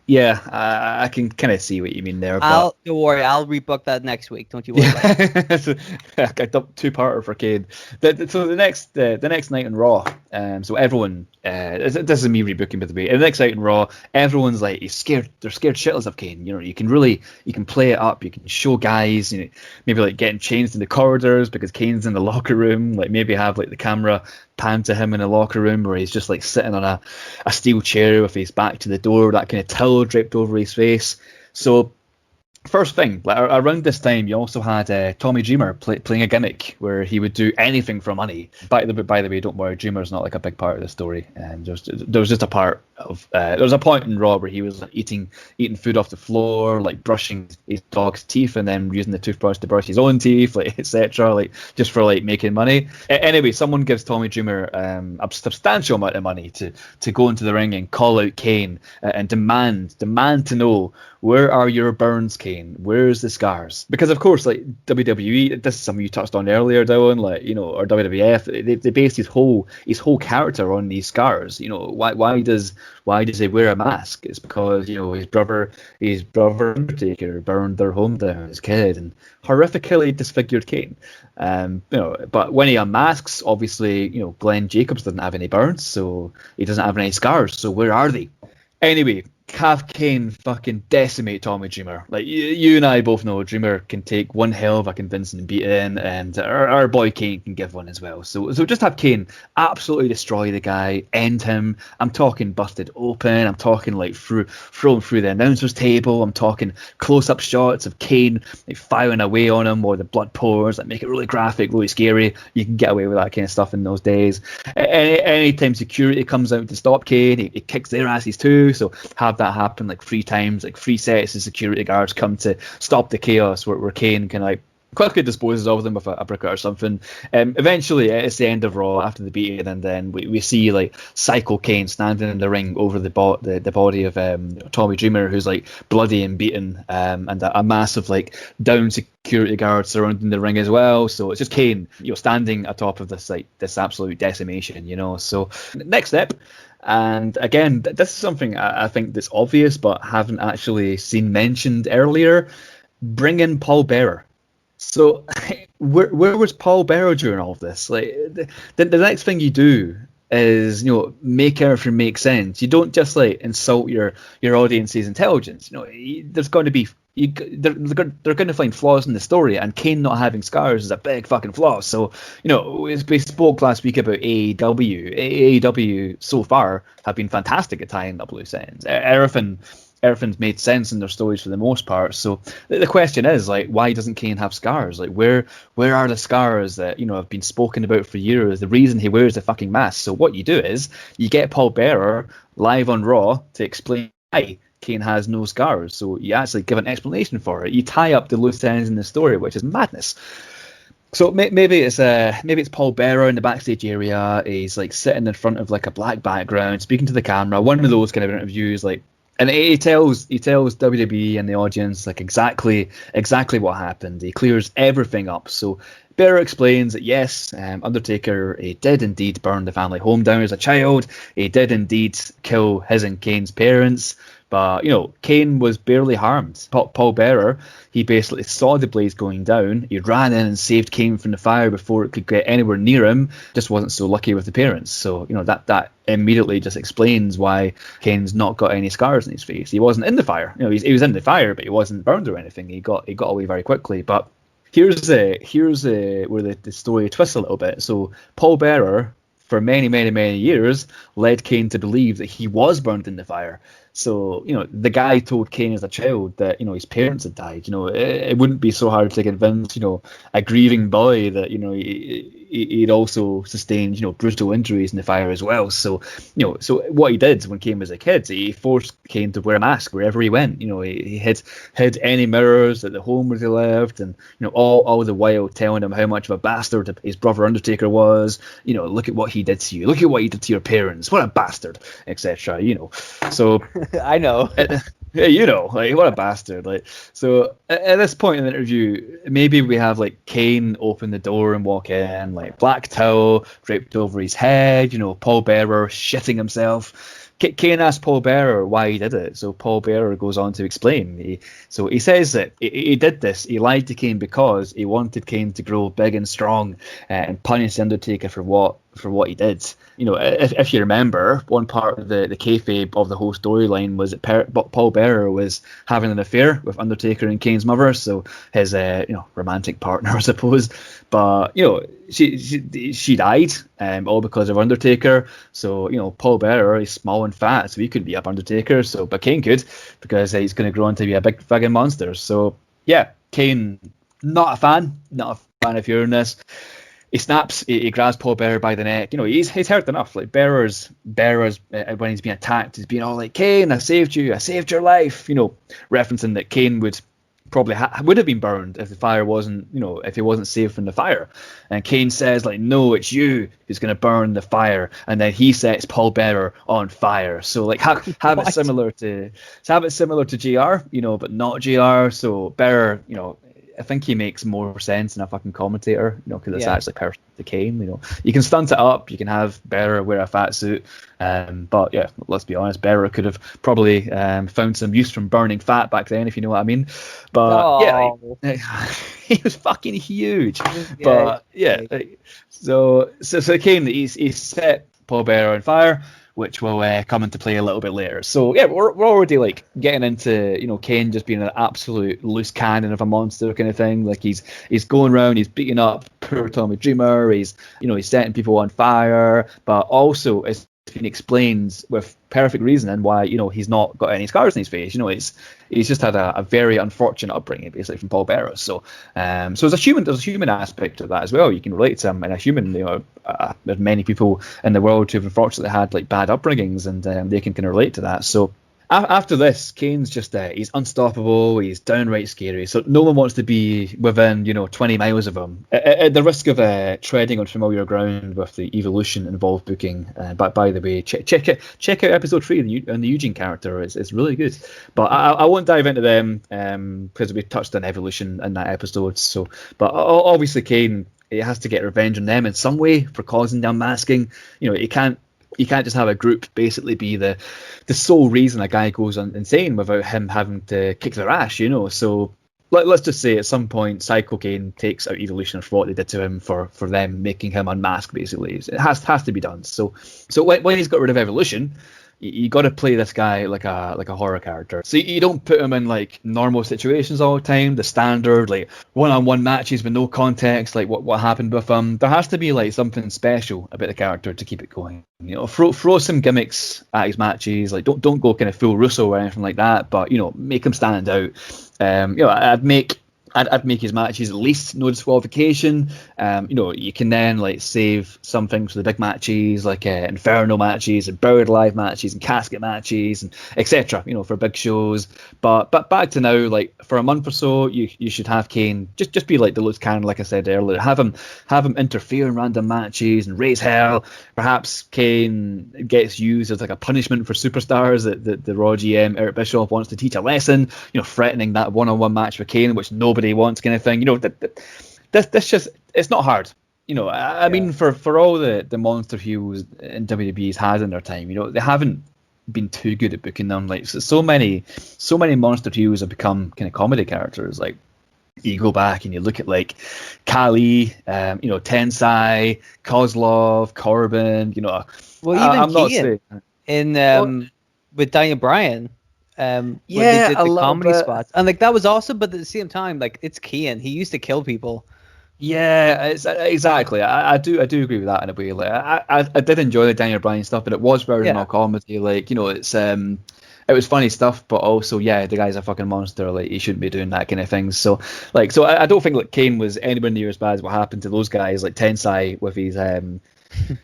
yeah, I can kind of see what you mean there. Don't worry, I'll rebook that next week. Don't you worry about it. I dumped two-parter for Kane. So the next night on Raw, so everyone, this is me rebooking by the way. The next night on Raw, everyone's like, he's scared. They're scared shitless of Kane. You can play it up. You can show guys, maybe like getting changed in the corridors because Kane's in the locker room. Like maybe have like the camera pan to him in the locker room where he's just like sitting on a steel chair with his back to the door, that kind of towel draped over his face. So First thing, around this time, you also had Tommy Dreamer playing a gimmick where he would do anything for money. By the way, don't worry, Dreamer's not like a big part of the story. There was just a part of there was a point in Raw where he was like, eating food off the floor, like brushing his dog's teeth, and then using the toothbrush to brush his own teeth, like etc. Like just for like making money. Anyway, someone gives Tommy Dreamer a substantial amount of money to go into the ring and call out Kane and demand to know, where are your burns, Kane? Where's the scars? Because of course, like WWE, this is something you touched on earlier, Dylan, like, you know, or WWF, they based his whole character on these scars. You know, why does he wear a mask? It's because, you know, his brother Undertaker burned their home down as a kid and horrifically disfigured Kane. You know, but when he unmasks, obviously, you know, Glenn Jacobs doesn't have any burns, so he doesn't have any scars. So where are they? Anyway, have Kane fucking decimate Tommy Dreamer. Like, you and I both know Dreamer can take one hell of a convincing beating, and our boy Kane can give one as well. So just have Kane absolutely destroy the guy, end him. I'm talking busted open. I'm talking like thrown through the announcer's table. I'm talking close-up shots of Kane like firing away on him, or the blood pours, like make it really graphic, really scary. You can get away with that kind of stuff in those days. Anytime security comes out to stop Kane, he kicks their asses too. So have that happen like 3 times, like 3 sets of security guards come to stop the chaos where Kane can like quickly disposes of them with a brick or something. Eventually, it's the end of Raw after the beating, and then we see like Psycho Kane standing in the ring over the body of Tommy Dreamer, who's like bloody and beaten, and a massive like down security guard surrounding the ring as well. So it's just Kane, you know, standing atop of this like this absolute decimation, you know. So next step. And again, this is something I think that's obvious, but haven't actually seen mentioned earlier. Bring in Paul Bearer. So where was Paul Bearer during all of this? Like the next thing you do is, you know, make everything make sense. You don't just like insult your audience's intelligence. You know, there's going to be they're going to find flaws in the story, and Kane not having scars is a big fucking flaw. So, you know, we spoke last week about AEW. AEW so far have been fantastic at tying up loose ends. Everything's made sense in their stories for the most part. So the question is, like, why doesn't Kane have scars? Like, where are the scars that, you know, have been spoken about for years? The reason he wears the fucking mask. So what you do is you get Paul Bearer live on Raw to explain why Kane has no scars. So you actually give an explanation for it. You tie up the loose ends in the story, which is madness. So maybe it's Paul Bearer in the backstage area. He's like sitting in front of like a black background, speaking to the camera. One of those kind of interviews, like. And he tells WWE and the audience like exactly what happened. He clears everything up. So Bearer explains that yes, Undertaker, he did indeed burn the family home down as a child. He did indeed kill his and Kane's parents. But, you know, Kane was barely harmed. Paul Bearer, he basically saw the blaze going down. He ran in and saved Kane from the fire before it could get anywhere near him. Just wasn't so lucky with the parents. So, you know, that immediately just explains why Kane's not got any scars on his face. He wasn't in the fire. You know, he was in the fire, but he wasn't burned or anything. He got away very quickly. But here's where the story twists a little bit. So Paul Bearer, for many, many, many years, led Kane to believe that he was burned in the fire. So, you know, the guy told Kane as a child that, you know, his parents had died. You know, it wouldn't be so hard to convince, you know, a grieving boy that, you know, he'd also sustained, you know, brutal injuries in the fire as well. So, you know, so what he did when Kane was a kid, he forced Kane to wear a mask wherever he went. You know, he hid any mirrors at the home where he lived, and, you know, all the while telling him how much of a bastard his brother Undertaker was. You know, look at what he did to you. Look at what he did to your parents. What a bastard, etc. You know, so. I know. Yeah, you know, like, what a bastard. Like, so at this point in the interview, maybe we have like Kane open the door and walk in, like black towel draped over his head, you know, Paul Bearer shitting himself. Kane asked Paul Bearer why he did it, so Paul Bearer goes on to explain. He says that he did this. He lied to Kane because he wanted Kane to grow big and strong and punish the Undertaker for what he did. You know, if you remember, one part of the kayfabe of the whole storyline was that Paul Bearer was having an affair with Undertaker and Kane's mother, so his romantic partner, I suppose. But she died, all because of Undertaker. So Paul Bearer is small and fat, so he couldn't be up Undertaker. So but Kane could, because he's going to grow on to be a big friggin' monster. So yeah, Kane, not a fan of hearing this. He snaps, he grabs Paul Bearer by the neck. He's hurt enough. Like Bearer's when he's being attacked, he's being all like, Kane, I saved you, I saved your life. Referencing that Kane would probably would have been burned if the fire wasn't, if he wasn't saved from the fire. And Kane says, like, no, it's you who's going to burn the fire. And then he sets Paul Bearer on fire. So like have it similar to JR, but not JR. So Bearer, I think he makes more sense than a fucking commentator, because it's actually personal to Kane. You can stunt it up, you can have Bearer wear a fat suit, but yeah, let's be honest, Bearer could have probably found some use from burning fat back then, if you know what I mean. But he was fucking huge. But so Kane, he's set Paul Bearer on fire, which will come into play a little bit later. So yeah, we're already like getting into Kane just being an absolute loose cannon of a monster kind of thing. Like he's going around, he's beating up poor Tommy Dreamer, he's setting people on fire, but also it's been explained with perfect reasoning why he's not got any scars in his face. He's just had a very unfortunate upbringing, basically, from Paul Bearer. So there's a human aspect of that as well. You can relate to him, and a human. There's many people in the world who've unfortunately had like bad upbringings, and they can kind of relate to that. So after this, Kane's just he's unstoppable. He's downright scary. So no one wants to be within 20 miles of him, at the risk of treading on familiar ground with the evolution involved booking. But by the way, check out episode 3 on the Eugene character. It's really good. But I won't dive into them because we touched on evolution in that episode. So, but obviously Kane, he has to get revenge on them in some way for causing the unmasking. You can't just have a group basically be the sole reason a guy goes insane without him having to kick their ass, So let's just say at some point Psycho Kane takes out Evolution for what they did to him for them making him unmasked, basically. It has to be done. So when he's got rid of Evolution, you got to play this guy like a horror character. So you don't put him in like normal situations all the time, the standard like one-on-one matches with no context, like what happened with him. There has to be like something special about the character to keep it going. Throw some gimmicks at his matches, like don't go kind of full Russo or anything like that, but make him stand out. I'd make his matches at least no disqualification. You can then like save some things for the big matches, like Inferno matches and Buried Alive matches and casket matches and etc. For big shows. But back to now, like for a month or so, you should have Kane just be like the loose cannon, like I said earlier. Have him interfere in random matches and raise hell. Perhaps Kane gets used as like a punishment for superstars that the Raw GM Eric Bischoff wants to teach a lesson. Threatening that one-on-one match with Kane, which nobody wants, kind of thing. This just, it's not hard. I mean, for all the monster heroes in WWE's had in their time, they haven't been too good at booking them. Like so many monster heroes have become kind of comedy characters. Like you go back and you look at like Kali, Tensai, Kozlov, Corbin. Well, even Keane in with Daniel Bryan. When they did the comedy spots, and like that was awesome, but at the same time, like it's Kane, he used to kill people. Yeah, exactly. I do agree with that in a way. Like I did enjoy the Daniel Bryan stuff, but it was very not comedy. Like it's it was funny stuff, but also the guy's a fucking monster. Like he shouldn't be doing that kind of thing. So I don't think like Kane was anywhere near as bad as what happened to those guys. Like Tensai with his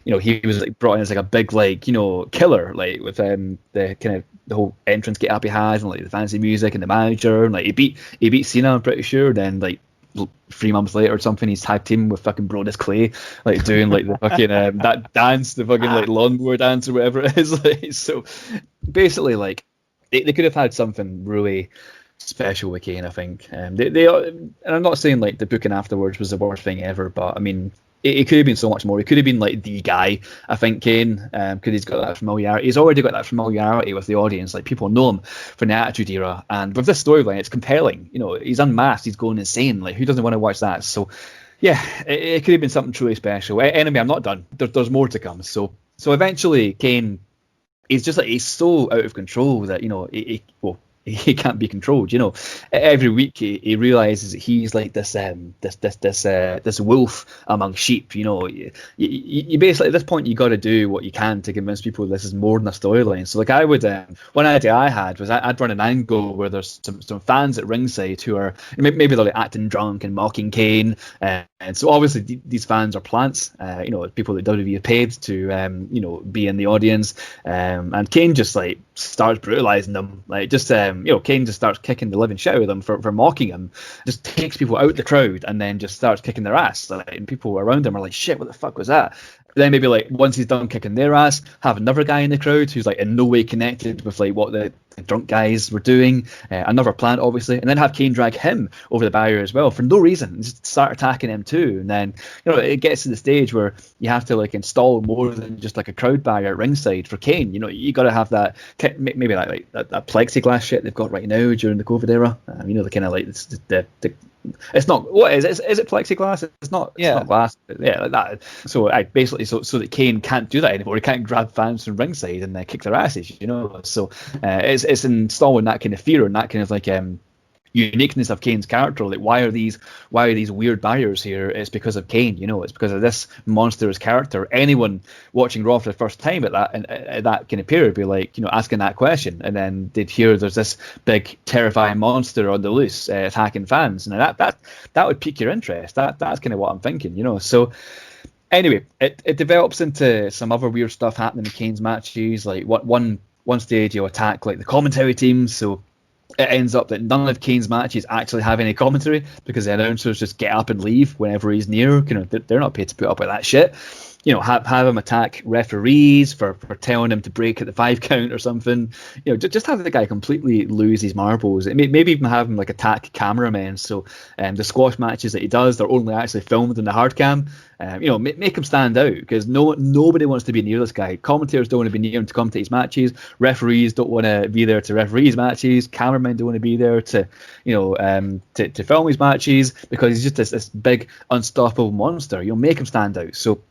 he was like brought in as like a big like killer, like with the kind of the whole entrance get up he has and like the fancy music and the manager, and like he beat Cena, I'm pretty sure. Then like 3 months later or something, he's tag team with fucking Brodus Clay, like doing like the fucking that dance, the fucking like lawnmower dance or whatever it is. Like, so basically, like they could have had something really special with Kane, I think. They and I'm not saying like the booking afterwards was the worst thing ever, but I mean, it could have been so much more. He could have been like the guy, I think, Kane, because he's got that familiarity. He's already got that familiarity with the audience. Like people know him from the Attitude Era, and with this storyline, it's compelling. He's unmasked, he's going insane. Like who doesn't want to watch that? So yeah, it could have been something truly special. Anyway, I'm not done. There's more to come. So eventually, Kane, he's just like he's so out of control that he can't be controlled. Every week he realizes that he's like this wolf among sheep. You basically at this point you got to do what you can to convince people this is more than a storyline. So like I would, one idea I had was I'd run an angle where there's some fans at ringside who are maybe they're like acting drunk and mocking Kane, and so obviously these fans are plants. People that WWE have paid to be in the audience, and Kane just like starts brutalizing them, like just Kane just starts kicking the living shit out of them for mocking him, just takes people out the crowd and then just starts kicking their ass, and people around him are like, shit, what the fuck was that? Then maybe like once he's done kicking their ass, have another guy in the crowd who's like in no way connected with like what the drunk guys were doing, another plant obviously, and then have Kane drag him over the barrier as well for no reason, just start attacking him too. And then it gets to the stage where you have to like install more than just like a crowd barrier at ringside for Kane. You got to have that maybe like that plexiglass shit they've got right now during the COVID era. The kind of like the it's not, what is it? Is it plexiglass? It's not. Yeah. It's not glass. Yeah, like that. So I basically so that Kane can't do that anymore. He can't grab fans from ringside and kick their asses. So it's installing that kind of fear and that kind of like uniqueness of Kane's character. Like why are these weird barriers here? It's because of Kane. It's because of this monstrous character. Anyone watching Raw for the first time at that kind of period would be like asking that question, and then they'd hear there's this big terrifying monster on the loose attacking fans, and that would pique your interest. That's kind of what I'm thinking. So anyway, it develops into some other weird stuff happening in Kane's matches. Like one stage you'll attack like the commentary team, so it ends up that none of Kane's matches actually have any commentary because the announcers just get up and leave whenever he's near. They're not paid to put up with that shit. Have him attack referees for telling him to break at the 5 count or something. Just have the guy completely lose his marbles. Maybe even have him like attack cameramen. So the squash matches that he does, they're only actually filmed in the hard cam. Make him stand out because nobody wants to be near this guy. Commentators don't want to be near him to commentate his matches. Referees don't want to be there to referee his matches. Cameramen don't want to be there to to film his matches because he's just this big unstoppable monster. Make him stand out. So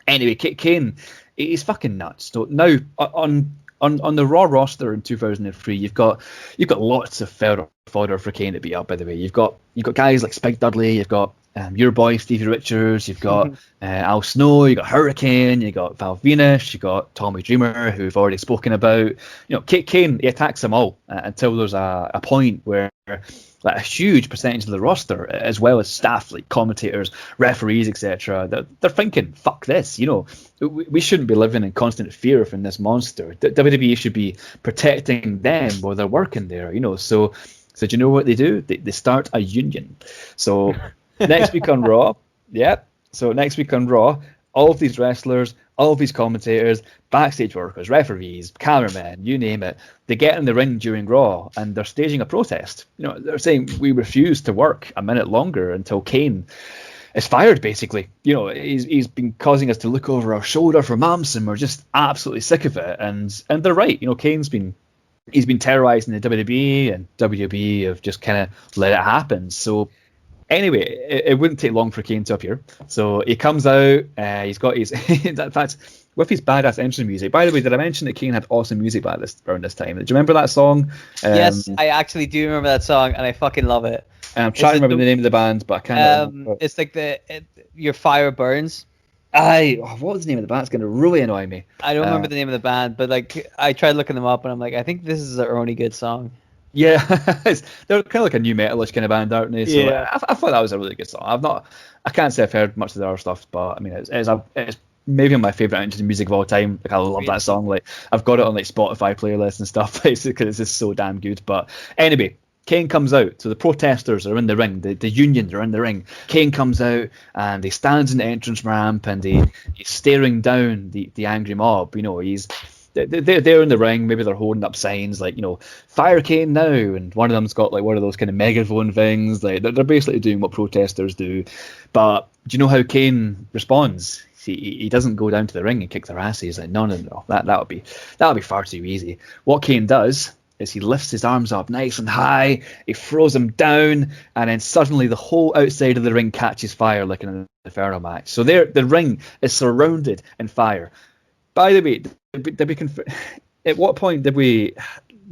anyway, Kane, he's fucking nuts. So now on the Raw roster in 2003, you've got lots of fodder for Kane to beat up. By the way, you've got guys like Spike Dudley, you've got your boy Stevie Richards, you've got Al Snow, you got Hurricane, you got Val Venus, you got Tommy Dreamer, who we've already spoken about. Kane, he attacks them all until there's a point where like a huge percentage of the roster, as well as staff like commentators, referees, etc., they're thinking, fuck this, we shouldn't be living in constant fear from this monster. WWE should be protecting them while they're working there, So do you know what they do? They start a union. So next week on Raw, all of these wrestlers, all of these commentators, backstage workers, referees, cameramen, you name it, they get in the ring during Raw and they're staging a protest. They're saying we refuse to work a minute longer until Kane is fired, basically. He's been causing us to look over our shoulder for months and we're just absolutely sick of it. And they're right. Kane's been terrorizing the WWE, and WWE have just kind of let it happen. So anyway, it wouldn't take long for Kane to appear. So he comes out, he's got his, in fact, with his badass entrance music. By the way, did I mention that Kane had awesome music around this time? Do you remember that song? Yes, I actually do remember that song, and I fucking love it. I'm trying to remember the name of the band, but I can't remember. It's like Your Fire Burns. What was the name of the band? It's going to really annoy me. I don't remember the name of the band, but like I tried looking them up, and I'm like, I think this is their only good song. Yeah, they're kind of like a new metalish kind of band, aren't they? So yeah. I thought that was a really good song. I can't say I've heard much of their other stuff, but I mean, it's maybe my favorite entrance music of all time. Like I love that song. Like I've got it on like Spotify playlists and stuff, basically, because it's just so damn good. But anyway, Kane comes out, so the protesters are in the ring, the unions are in the ring. Kane comes out and he stands in the entrance ramp and he's staring down the angry mob. They're in the ring, maybe they're holding up signs like, fire Kane now, and one of them's got like one of those kind of megaphone things. Like they're basically doing what protesters do. But do you know how Kane responds? He doesn't go down to the ring and kick their asses. He's like, no, that would be far too easy. What Kane does is he lifts his arms up nice and high, he throws them down, and then suddenly the whole outside of the ring catches fire like in an Inferno match. So the ring is surrounded in fire. By the way, at what point did we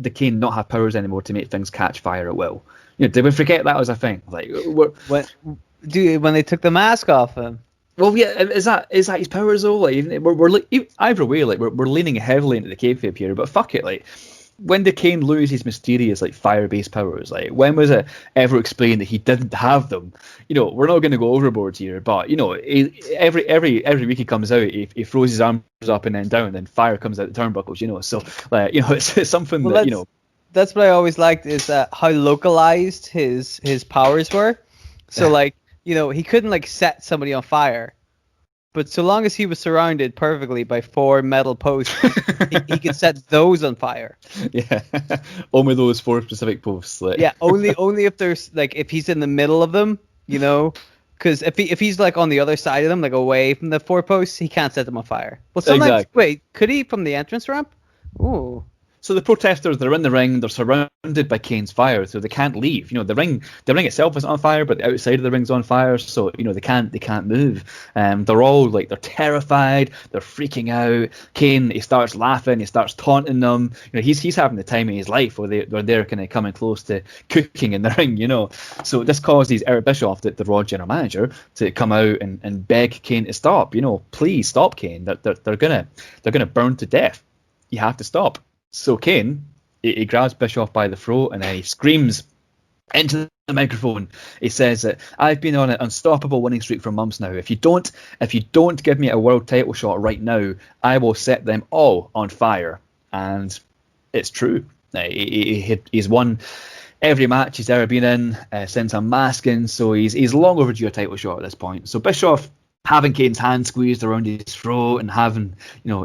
did Kane not have powers anymore to make things catch fire at will? Did we forget that was a thing? Like, when they took the mask off him. Well, yeah, is that his powers though? Like, we're either way, like we're leaning heavily into the kayfabe here, but fuck it, like. When did Kane lose his mysterious like fire-based powers? Like, when was it ever explained that he didn't have them? We're not going to go overboard here, but every week he comes out, he throws his arms up and then down, and fire comes out the turnbuckles. So like, it's something that That's what I always liked is how localized his powers were. So like, he couldn't like set somebody on fire. But so long as he was surrounded perfectly by 4 metal posts, he could set those on fire. Yeah, only those 4 specific posts. Like. Yeah, only if there's like if he's in the middle of them, because if he's like on the other side of them, like away from the 4 posts, he can't set them on fire. Well, sometimes wait, could he from the entrance ramp? Ooh. So the protesters, they're in the ring, they're surrounded by Kane's fire, so they can't leave. The ring itself isn't on fire, but the outside of the ring's on fire, so they can't move. They're all like, they're terrified, they're freaking out. Kane, he starts laughing, he starts taunting them. He's having the time of his life where they're kind of coming close to cooking in the ring. So this causes Eric Bischoff, the Raw general manager, to come out and beg Kane to stop. Please stop, Kane. They're gonna burn to death. You have to stop. So Kane, he grabs Bischoff by the throat and then he screams into the microphone. He says that I've been on an unstoppable winning streak for months now. If you don't give me a world title shot right now, I will set them all on fire. And it's true. He's won every match he's ever been in since Unmasking, so he's long overdue a title shot at this point. So Bischoff, having Kane's hand squeezed around his throat and having,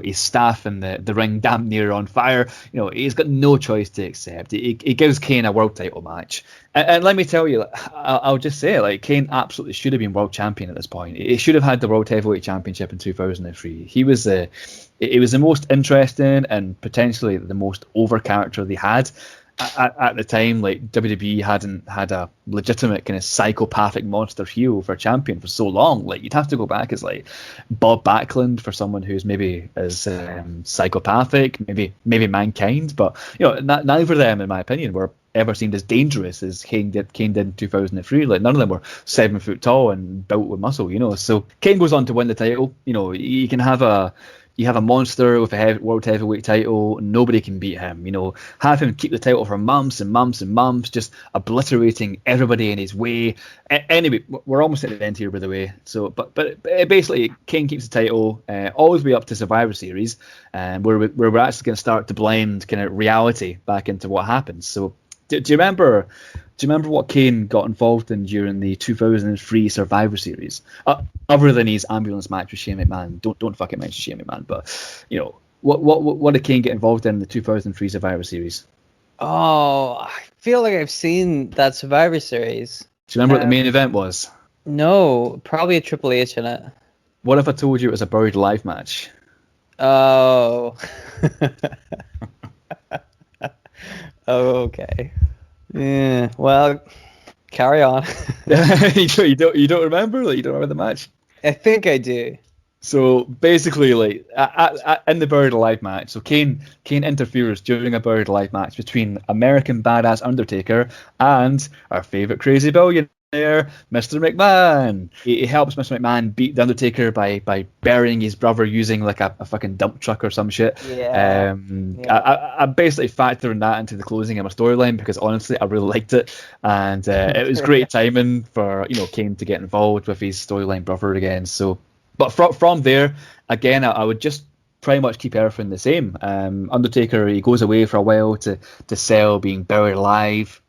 his staff in the ring damn near on fire, he's got no choice to accept. He gives Kane a world title match. And let me tell you, I'll just say, like, Kane absolutely should have been world champion at this point. He should have had the World Heavyweight Championship in 2003. He was the most interesting and potentially the most over character they had. At the time, like, WWE hadn't had a legitimate kind of psychopathic monster heel for champion for so long. Like, you'd have to go back as like Bob Backlund for someone who's maybe as psychopathic, maybe Mankind, but neither of them, in my opinion, were ever seemed as dangerous as Kane did in 2003. Like, none of them were 7 foot tall and built with muscle. So Kane goes on to win the title. You can have a monster with a world heavyweight title, nobody can beat him. Have him keep the title for months and months and months, just obliterating everybody in his way. Anyway, we're almost at the end here, by the way. So, but basically, Kane keeps the title all the way up to Survivor Series, where we're actually going to start to blend kind of reality back into what happens. So, do you remember what Kane got involved in during the 2003 Survivor Series? Other than his ambulance match with Shane McMahon, don't fucking mention Shane McMahon. But what did Kane get involved in the 2003 Survivor Series? Oh, I feel like I've seen that Survivor Series. Do you remember what the main event was? No, probably a Triple H in it. What if I told you it was a buried alive match? Oh. Oh, okay. Yeah. Well, carry on. You don't remember? Like, you don't remember the match? I think I do. So basically, like, in the buried alive match, so Kane interferes during a buried alive match between American Badass Undertaker and our favorite crazy billionaire, Mr. McMahon. He helps Mr. McMahon beat the Undertaker by burying his brother using like a fucking dump truck or some shit. Yeah. I'm basically factoring that into the closing of my storyline because honestly I really liked it, and it was great timing for Kane to get involved with his storyline brother again. So, but from there again, I would just pretty much keep everything the same. Undertaker, he goes away for a while to sell being buried alive.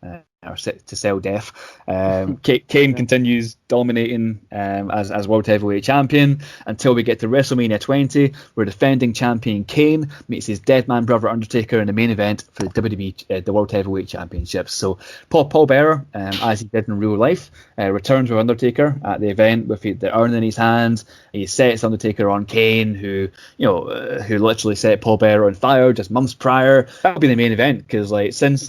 Or to sell death. Kane continues dominating as World Heavyweight Champion until we get to WrestleMania 20, where defending champion Kane meets his dead man brother Undertaker in the main event for the WWE the World Heavyweight Championship. So Paul Bearer, as he did in real life, returns with Undertaker at the event with the urn in his hands. He sets Undertaker on Kane, who literally set Paul Bearer on fire just months prior. That would be the main event because since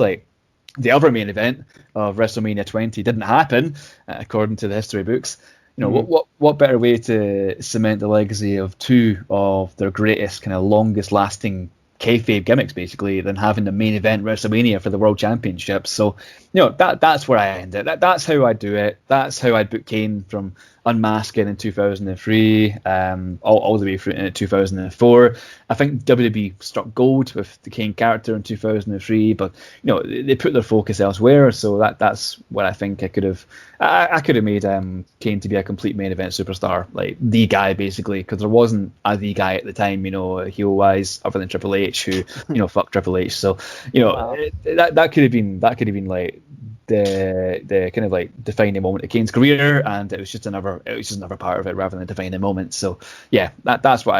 the other main event of WrestleMania 20 didn't happen, according to the history books. What better way to cement the legacy of two of their greatest, kind of longest lasting kayfabe gimmicks basically than having the main event WrestleMania for the World Championship. So, that's where I end it. That's how I do it. That's how I book Kane from Unmasking in 2003, all the way through into 2004. I think WWE struck gold with the Kane character in 2003, but they put their focus elsewhere. So that's what I think I could have. I could have made Kane to be a complete main event superstar, like the guy basically, because there wasn't a the guy at the time, heel wise, other than Triple H, who fuck Triple H. So Wow. that could have been like the kind of like defining moment of Kane's career, and it was just another part of it rather than a defining moment. So yeah, that's how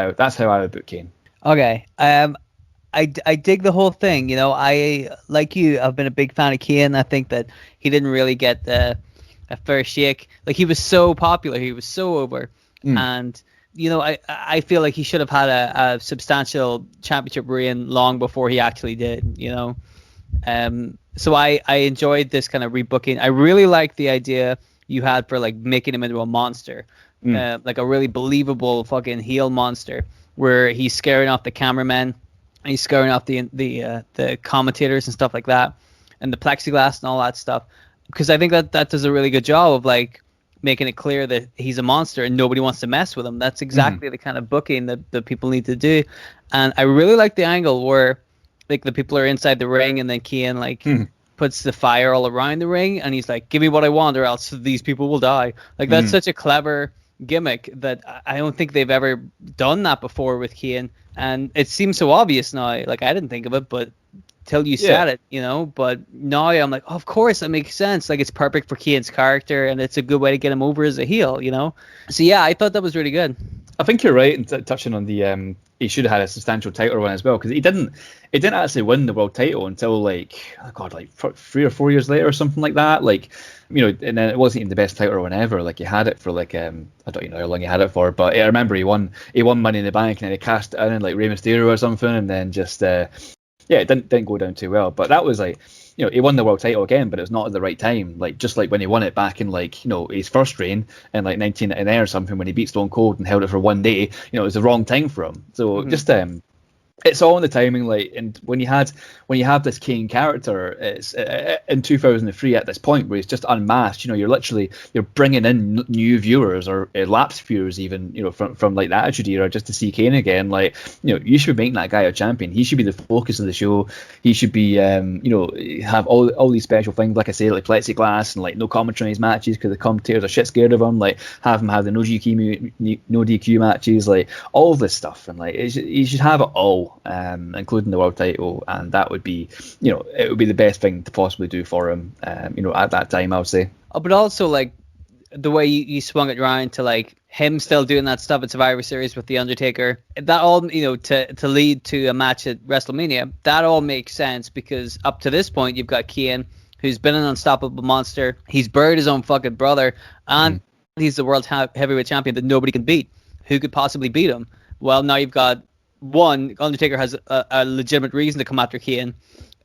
I would book Kane. Okay. I dig the whole thing. I, like you, I've been a big fan of Kane. I think that he didn't really get a fair shake. Like, he was so popular, he was so over, and I feel like he should have had a substantial championship reign long before he actually did. So I enjoyed this kind of rebooking. I really like the idea you had for like making him into a monster, like a really believable fucking heel monster, where he's scaring off the cameramen, and he's scaring off the commentators and stuff like that, and the plexiglass and all that stuff. Because I think that does a really good job of like making it clear that he's a monster and nobody wants to mess with him. That's exactly the kind of booking that people need to do. And I really like the angle where like the people are inside the ring, and then Kane like puts the fire all around the ring, and he's like, give me what I want or else these people will die. Like, that's such a clever gimmick that I don't think they've ever done that before with Kane, and it seems so obvious now. Like, I didn't think of it, but till you said it, but now I'm like, oh, of course, that makes sense. Like, it's perfect for Kane's character, and it's a good way to get him over as a heel, So yeah, I thought that was really good. I think you're right in touching on the he should have had a substantial title run as well, because he didn't actually win the world title until like 3 or 4 years later or something like that. Like, and then it wasn't even the best title run ever. Like, he had it for like I don't even know how long he had it for, but I remember he won Money in the Bank, and then he cashed it in like Rey Mysterio or something, and then just it didn't go down too well. But that was like, he won the world title again, but it was not at the right time. Like, just like when he won it back in like, his first reign in like 1999 or something, when he beat Stone Cold and held it for one day, it was the wrong time for him. So just it's all in the timing. Like, and when you have this Kane character, it's in 2003 at this point where he's just unmasked. You're bringing in new viewers or lapsed viewers even, from like the Attitude Era just to see Kane again. Like, you should be making that guy a champion. He should be the focus of the show. He should be have all these special things, like I say, like plexiglass and like no commentary in his matches because the commentators are shit scared of him. Like, have him have the no DQ matches, like all this stuff, and like he should have it all. Including the world title, and that would be, it would be the best thing to possibly do for him, at that time, I would say. But also, like, the way you swung it around to like him still doing that stuff at Survivor Series with The Undertaker, that all, to lead to a match at WrestleMania, that all makes sense, because up to this point, you've got Kane, who's been an unstoppable monster. He's buried his own fucking brother, and he's the world heavyweight champion that nobody can beat. Who could possibly beat him? Well, now you've got, one, Undertaker has a legitimate reason to come after Kane,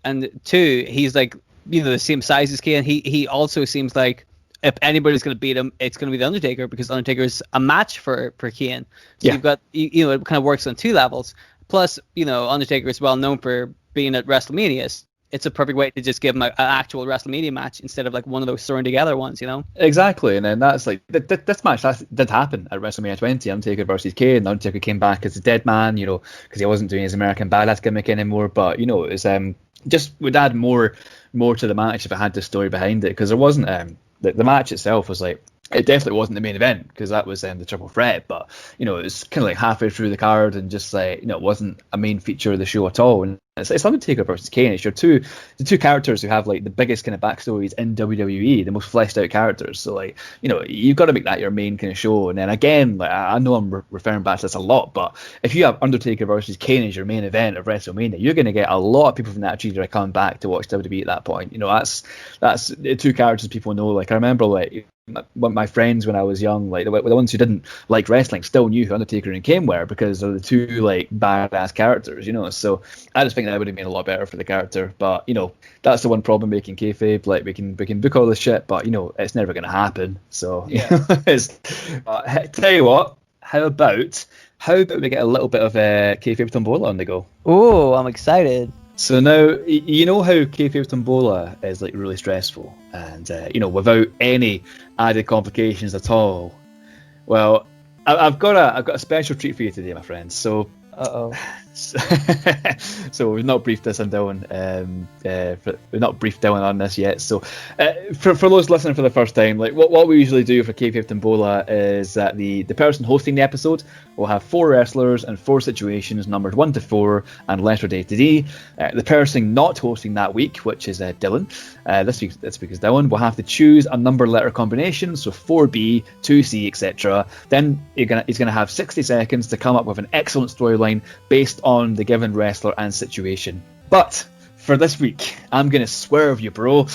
and two, he's like, the same size as Kane. He also seems like if anybody's going to beat him, it's going to be the Undertaker, because Undertaker is a match for Kane. So you've got, it kind of works on two levels. Plus, Undertaker is well known for being at WrestleMania. It's a perfect way to just give him an actual WrestleMania match instead of like one of those thrown together ones, Exactly, and then that's like this match did happen at WrestleMania 20, Undertaker versus Kane. Undertaker came back as a dead man, because he wasn't doing his American Badass gimmick anymore. But it was just would add more to the match if it had the story behind it, because there wasn't the match itself was like, it definitely wasn't the main event, because that was the triple threat, but it was kind of like halfway through the card, and just like it wasn't a main feature of the show at all. And it's Undertaker versus Kane. It's the two characters who have like the biggest kind of backstories in WWE, the most fleshed out characters. So like you've got to make that your main kind of show. And then again, like I know I'm referring back to this a lot, but if you have Undertaker versus Kane as your main event of WrestleMania, you're going to get a lot of people from that era coming back to watch WWE at that point. That's the two characters people know. Like I remember like my friends when I was young, like the ones who didn't like wrestling, still knew who Undertaker and Kane were because they're the two like badass characters, So I just think that would have been a lot better for the character. But that's the one problem making kayfabe. Like we can book all this shit, but it's never going to happen. So yeah. Tell you what, how about we get a little bit of Kayfabe Tombola on the go? Ooh, I'm excited. So now, you know how Kayfabe Tombola is like really stressful and, without any added complications at all. Well, I've got a special treat for you today, my friends. So, so we've not briefed this on Dylan. We've not briefed Dylan on this yet. So, for those listening for the first time, like what we usually do for Kayfabe Tombola is that the person hosting the episode will have 4 wrestlers and 4 situations numbered 1 to 4 and letter A to D. The person not hosting that week, which is Dylan, this week is Dylan, will have to choose a number letter combination, so 4B, 2C, etc. Then he's gonna have 60 seconds to come up with an excellent storyline based on the given wrestler and situation. But for this week, I'm gonna swerve you, bro.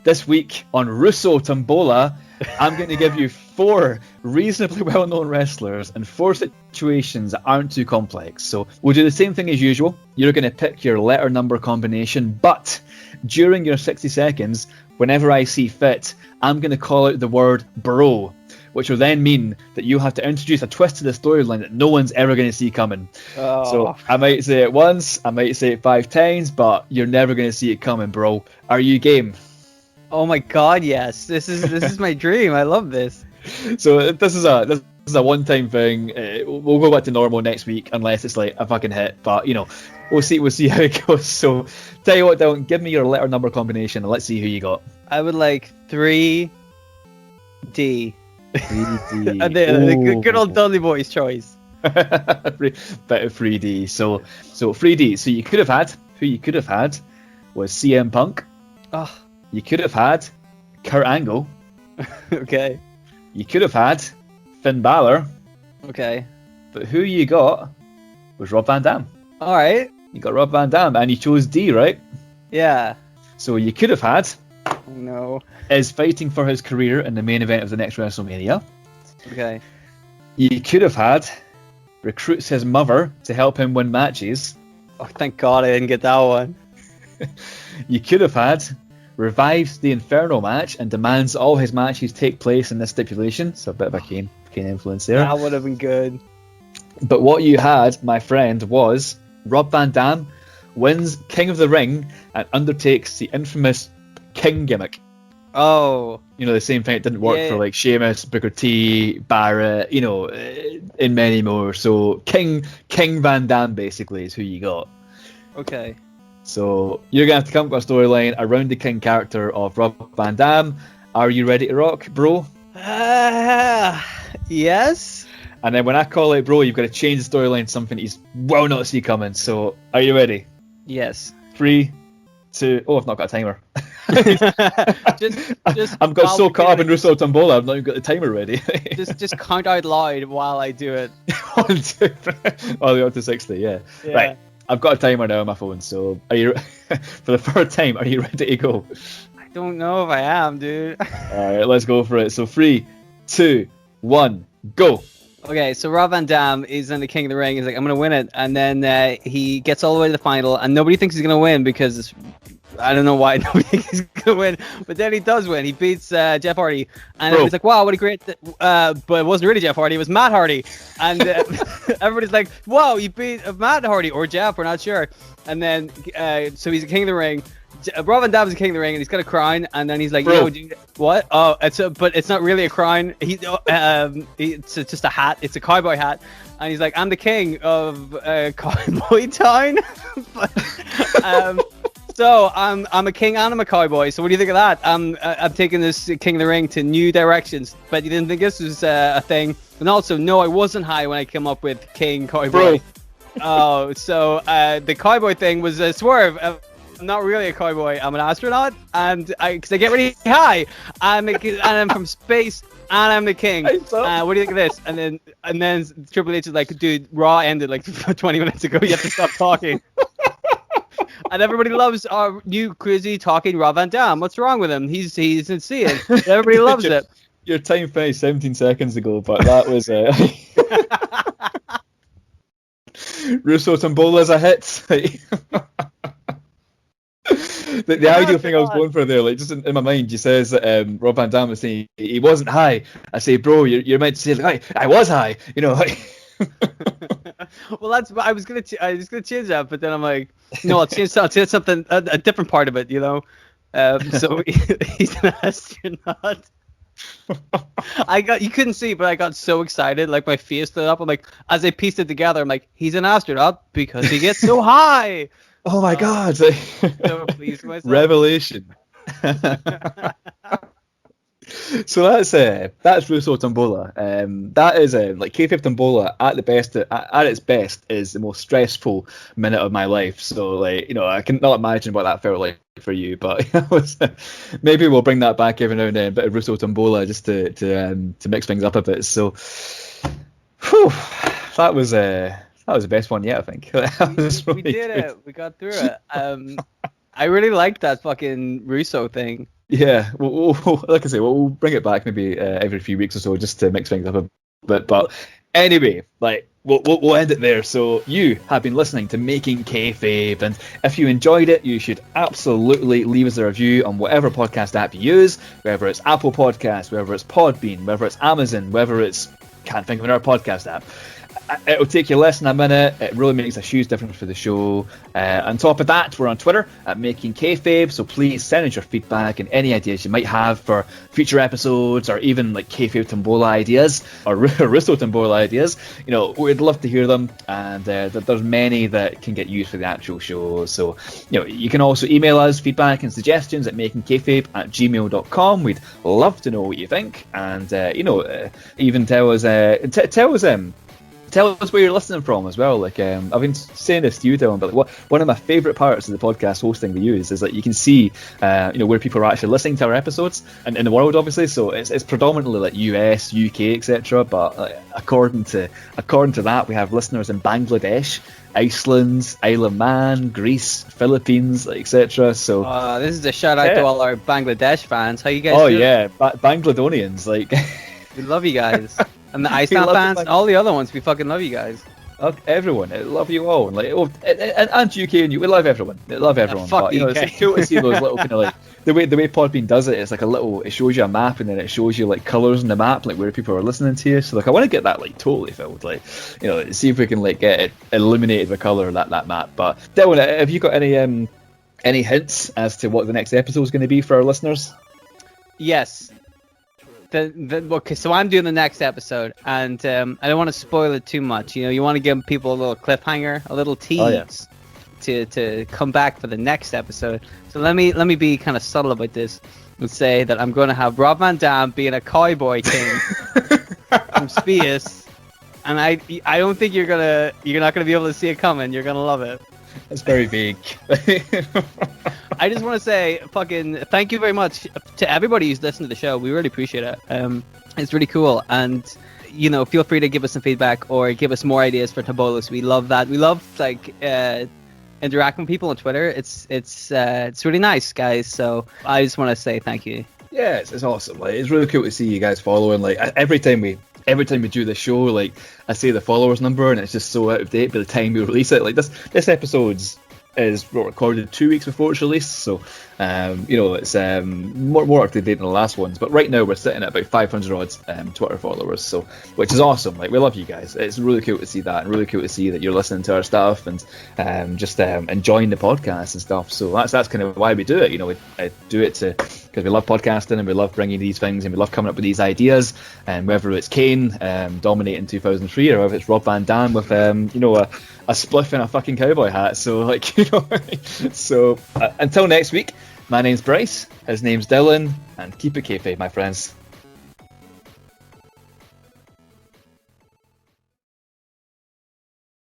This week on Russo Tombola, I'm going to give you 4 reasonably well-known wrestlers and 4 situations that aren't too complex. So we'll do the same thing as usual. You're going to pick your letter number combination, but during your 60 seconds, whenever I see fit, I'm going to call out the word bro, which will then mean that you have to introduce a twist to the storyline that no one's ever going to see coming. So I might say it once, I might say it 5 times, but you're never going to see it coming, bro. Are you game? Oh my god, yes. This is my dream. I love this. So this is a one-time thing. We'll go back to normal next week unless it's like a fucking hit. But we'll see how it goes. So tell you what, Dylan, give me your letter number combination and let's see who you got. I would like 3D. 3D. the good old Dudley Boy's choice. Bit of 3D. So 3D. So you could have had was CM Punk. Oh. You could have had Kurt Angle. Okay. You could have had Finn Balor. Okay. But who you got was Rob Van Dam. All right. You got Rob Van Dam, and you chose D, right? Yeah. So you could have had... No. Is fighting for his career in the main event of the next WrestleMania. Okay. You could have had recruits his mother to help him win matches. Oh, thank God I didn't get that one. You could have had... revives the Inferno match and demands all his matches take place in this stipulation. So a bit of a Kane influence there. That would have been good. But what you had, my friend, was Rob Van Dam wins King of the Ring and undertakes the infamous King gimmick. Oh. The same thing. It didn't work for like Sheamus, Booker T, Barrett, and many more. So King Van Dam basically is who you got. Okay. So you're going to have to come up with a storyline around the King character of Rob Van Dam. Are you ready to rock, bro? Yes. And then when I call out bro, you've got to change the storyline to something he's will not see coming. So are you ready? Yes. 3, 2... Oh, I've not got a timer. just I've got so caught up in Russo Tombola, I've not even got the timer ready. just count out loud while I do it. 1, 2, 3... All the way up to 60, yeah. Right. I've got a timer now on my phone, so are you for the third time? Are you ready to go? I don't know if I am, dude. All right, let's go for it. So 3, 2, 1, go. Okay, so Rob Van Dam is in the King of the Ring. He's like, I'm gonna win it, and then he gets all the way to the final, and nobody thinks he's gonna win because I don't know why nobody thinks he's gonna win, but then he does win. He beats Jeff Hardy, and everybody's like, "Wow, what a great!" But it wasn't really Jeff Hardy; it was Matt Hardy, and everybody's like, "Wow, you beat Matt Hardy or Jeff? We're not sure." And then so he's a King of the Ring. Rob Van Dam's a King of the Ring, and he's got a crown, and then he's like, "Yo, what? Oh, but it's not really a crown. It's just a hat. It's a cowboy hat." And he's like, "I'm the king of Cowboy Town." So I'm a king and I'm a cowboy. So what do you think of that? I'm taking this King of the Ring to new directions. But you didn't think this was a thing. And also, no, I wasn't high when I came up with King Cowboy. Oh, so the cowboy thing was a swerve. I'm not really a cowboy. I'm an astronaut, and because I get really high, and I'm from space, and I'm the king. What do you think of this? And then Triple H is like, dude, Raw ended like 20 minutes ago. You have to stop talking. And everybody loves our new crazy talking Rob Van Dam. What's wrong with him? He's insane. Everybody loves it. Your time finished 17 seconds ago, but that was Russo Tombola's a hit. the ideal thing I was going for there, like just in my mind, you says that Rob Van Dam was saying he wasn't high. I say, bro, you're meant to say like, I was high, you know. Like, well, I was gonna change that, but then I'm like, no, I'll change something, a different part of it, you know. So he's an astronaut. You couldn't see, but I got so excited, like my face stood up. I'm like, as I pieced it together, I'm like, he's an astronaut because he gets so high. Oh my god! So pleased with myself. Revelation. So that's Russo Tombola. That is like Kayfabe Tombola at its best is the most stressful minute of my life. So like, you know, I can not imagine what that felt like for you, but maybe we'll bring that back every now and then, a bit of Russo Tombola just to mix things up a bit. So, whew, that was the best one yet, I think. We did it. We got through it. I really liked that fucking Russo thing. Yeah, like I say, we'll bring it back maybe every few weeks or so just to mix things up a bit. But anyway, like we'll end it there. So you have been listening to Making Kayfabe, and if you enjoyed it, you should absolutely leave us a review on whatever podcast app you use, whether it's Apple Podcasts, whether it's Podbean, whether it's Amazon, whether it's can't think of another podcast app. It'll take you less than a minute. It really makes a huge difference for the show. On top of that, we're on Twitter at Making Kayfabe, so please send us your feedback and any ideas you might have for future episodes, or even like Kayfabe Tombola ideas or Russo Tombola ideas. You know, we'd love to hear them, and there's many that can get used for the actual show. So, you know, you can also email us feedback and suggestions at makingkayfabe@gmail.com. We'd love to know what you think, and you know, even tell us where you're listening from as well. Like I've been saying this to you, Dylan, but like, one of my favourite parts of the podcast hosting we use is that you can see, you know, where people are actually listening to our episodes, and in the world, obviously. So it's predominantly like US, UK, etc. But according to that, we have listeners in Bangladesh, Iceland, Isle of Man, Greece, Philippines, etc. So this is a shout out to all our Bangladesh fans. How you guys? Oh doing? yeah, Bangladonians, like we love you guys. And the Iceland fans, all the other ones, we fucking love you guys. Everyone, I love you all. Like, and UK and you, we love everyone. We love everyone. But, you know, it's cool to see those little kind of like the way Podbean does it. It's like it shows you a map, and then it shows you like colours in the map, like where people are listening to you. So like, I want to get that like totally filled, like, you know, see if we can like get it illuminated with colour, that map. But Dylan, have you got any hints as to what the next episode is going to be for our listeners? Yes. Okay, so I'm doing the next episode, and I don't want to spoil it too much. You know, you want to give people a little cliffhanger, a little tease to come back for the next episode. So let me be kind of subtle about this and say that I'm going to have Rob Van Dam being a cowboy king from space, and I don't think you're not gonna be able to see it coming. You're gonna love it. That's very vague. I just want to say fucking thank you very much to everybody who's listened to the show. We really appreciate it. It's really cool, and you know, feel free to give us some feedback or give us more ideas for Tombolas. We love that. We love like interacting with people on Twitter. It's really nice, guys. So I just want to say thank you. Yeah, it's awesome. Like, it's really cool to see you guys following. Like every time we do the show, like I say the followers number, and it's just so out of date by the time we release it. Like this episode's is recorded 2 weeks before it's released, so you know, it's more up to date than the last ones. But right now we're sitting at about 500 odd Twitter followers, so which is awesome. Like, we love you guys. It's really cool to see that, and really cool to see that you're listening to our stuff and just enjoying the podcast and stuff. So that's kind of why we do it. You know, we do it because we love podcasting, and we love bringing these things, and we love coming up with these ideas. And whether it's Kane dominating 2003, or whether it's Rob Van Dam with you know, a spliff and a fucking cowboy hat. So like, you know, so until next week, my name's Bryce, his name's Dylan, and keep it kayfabe, my friends.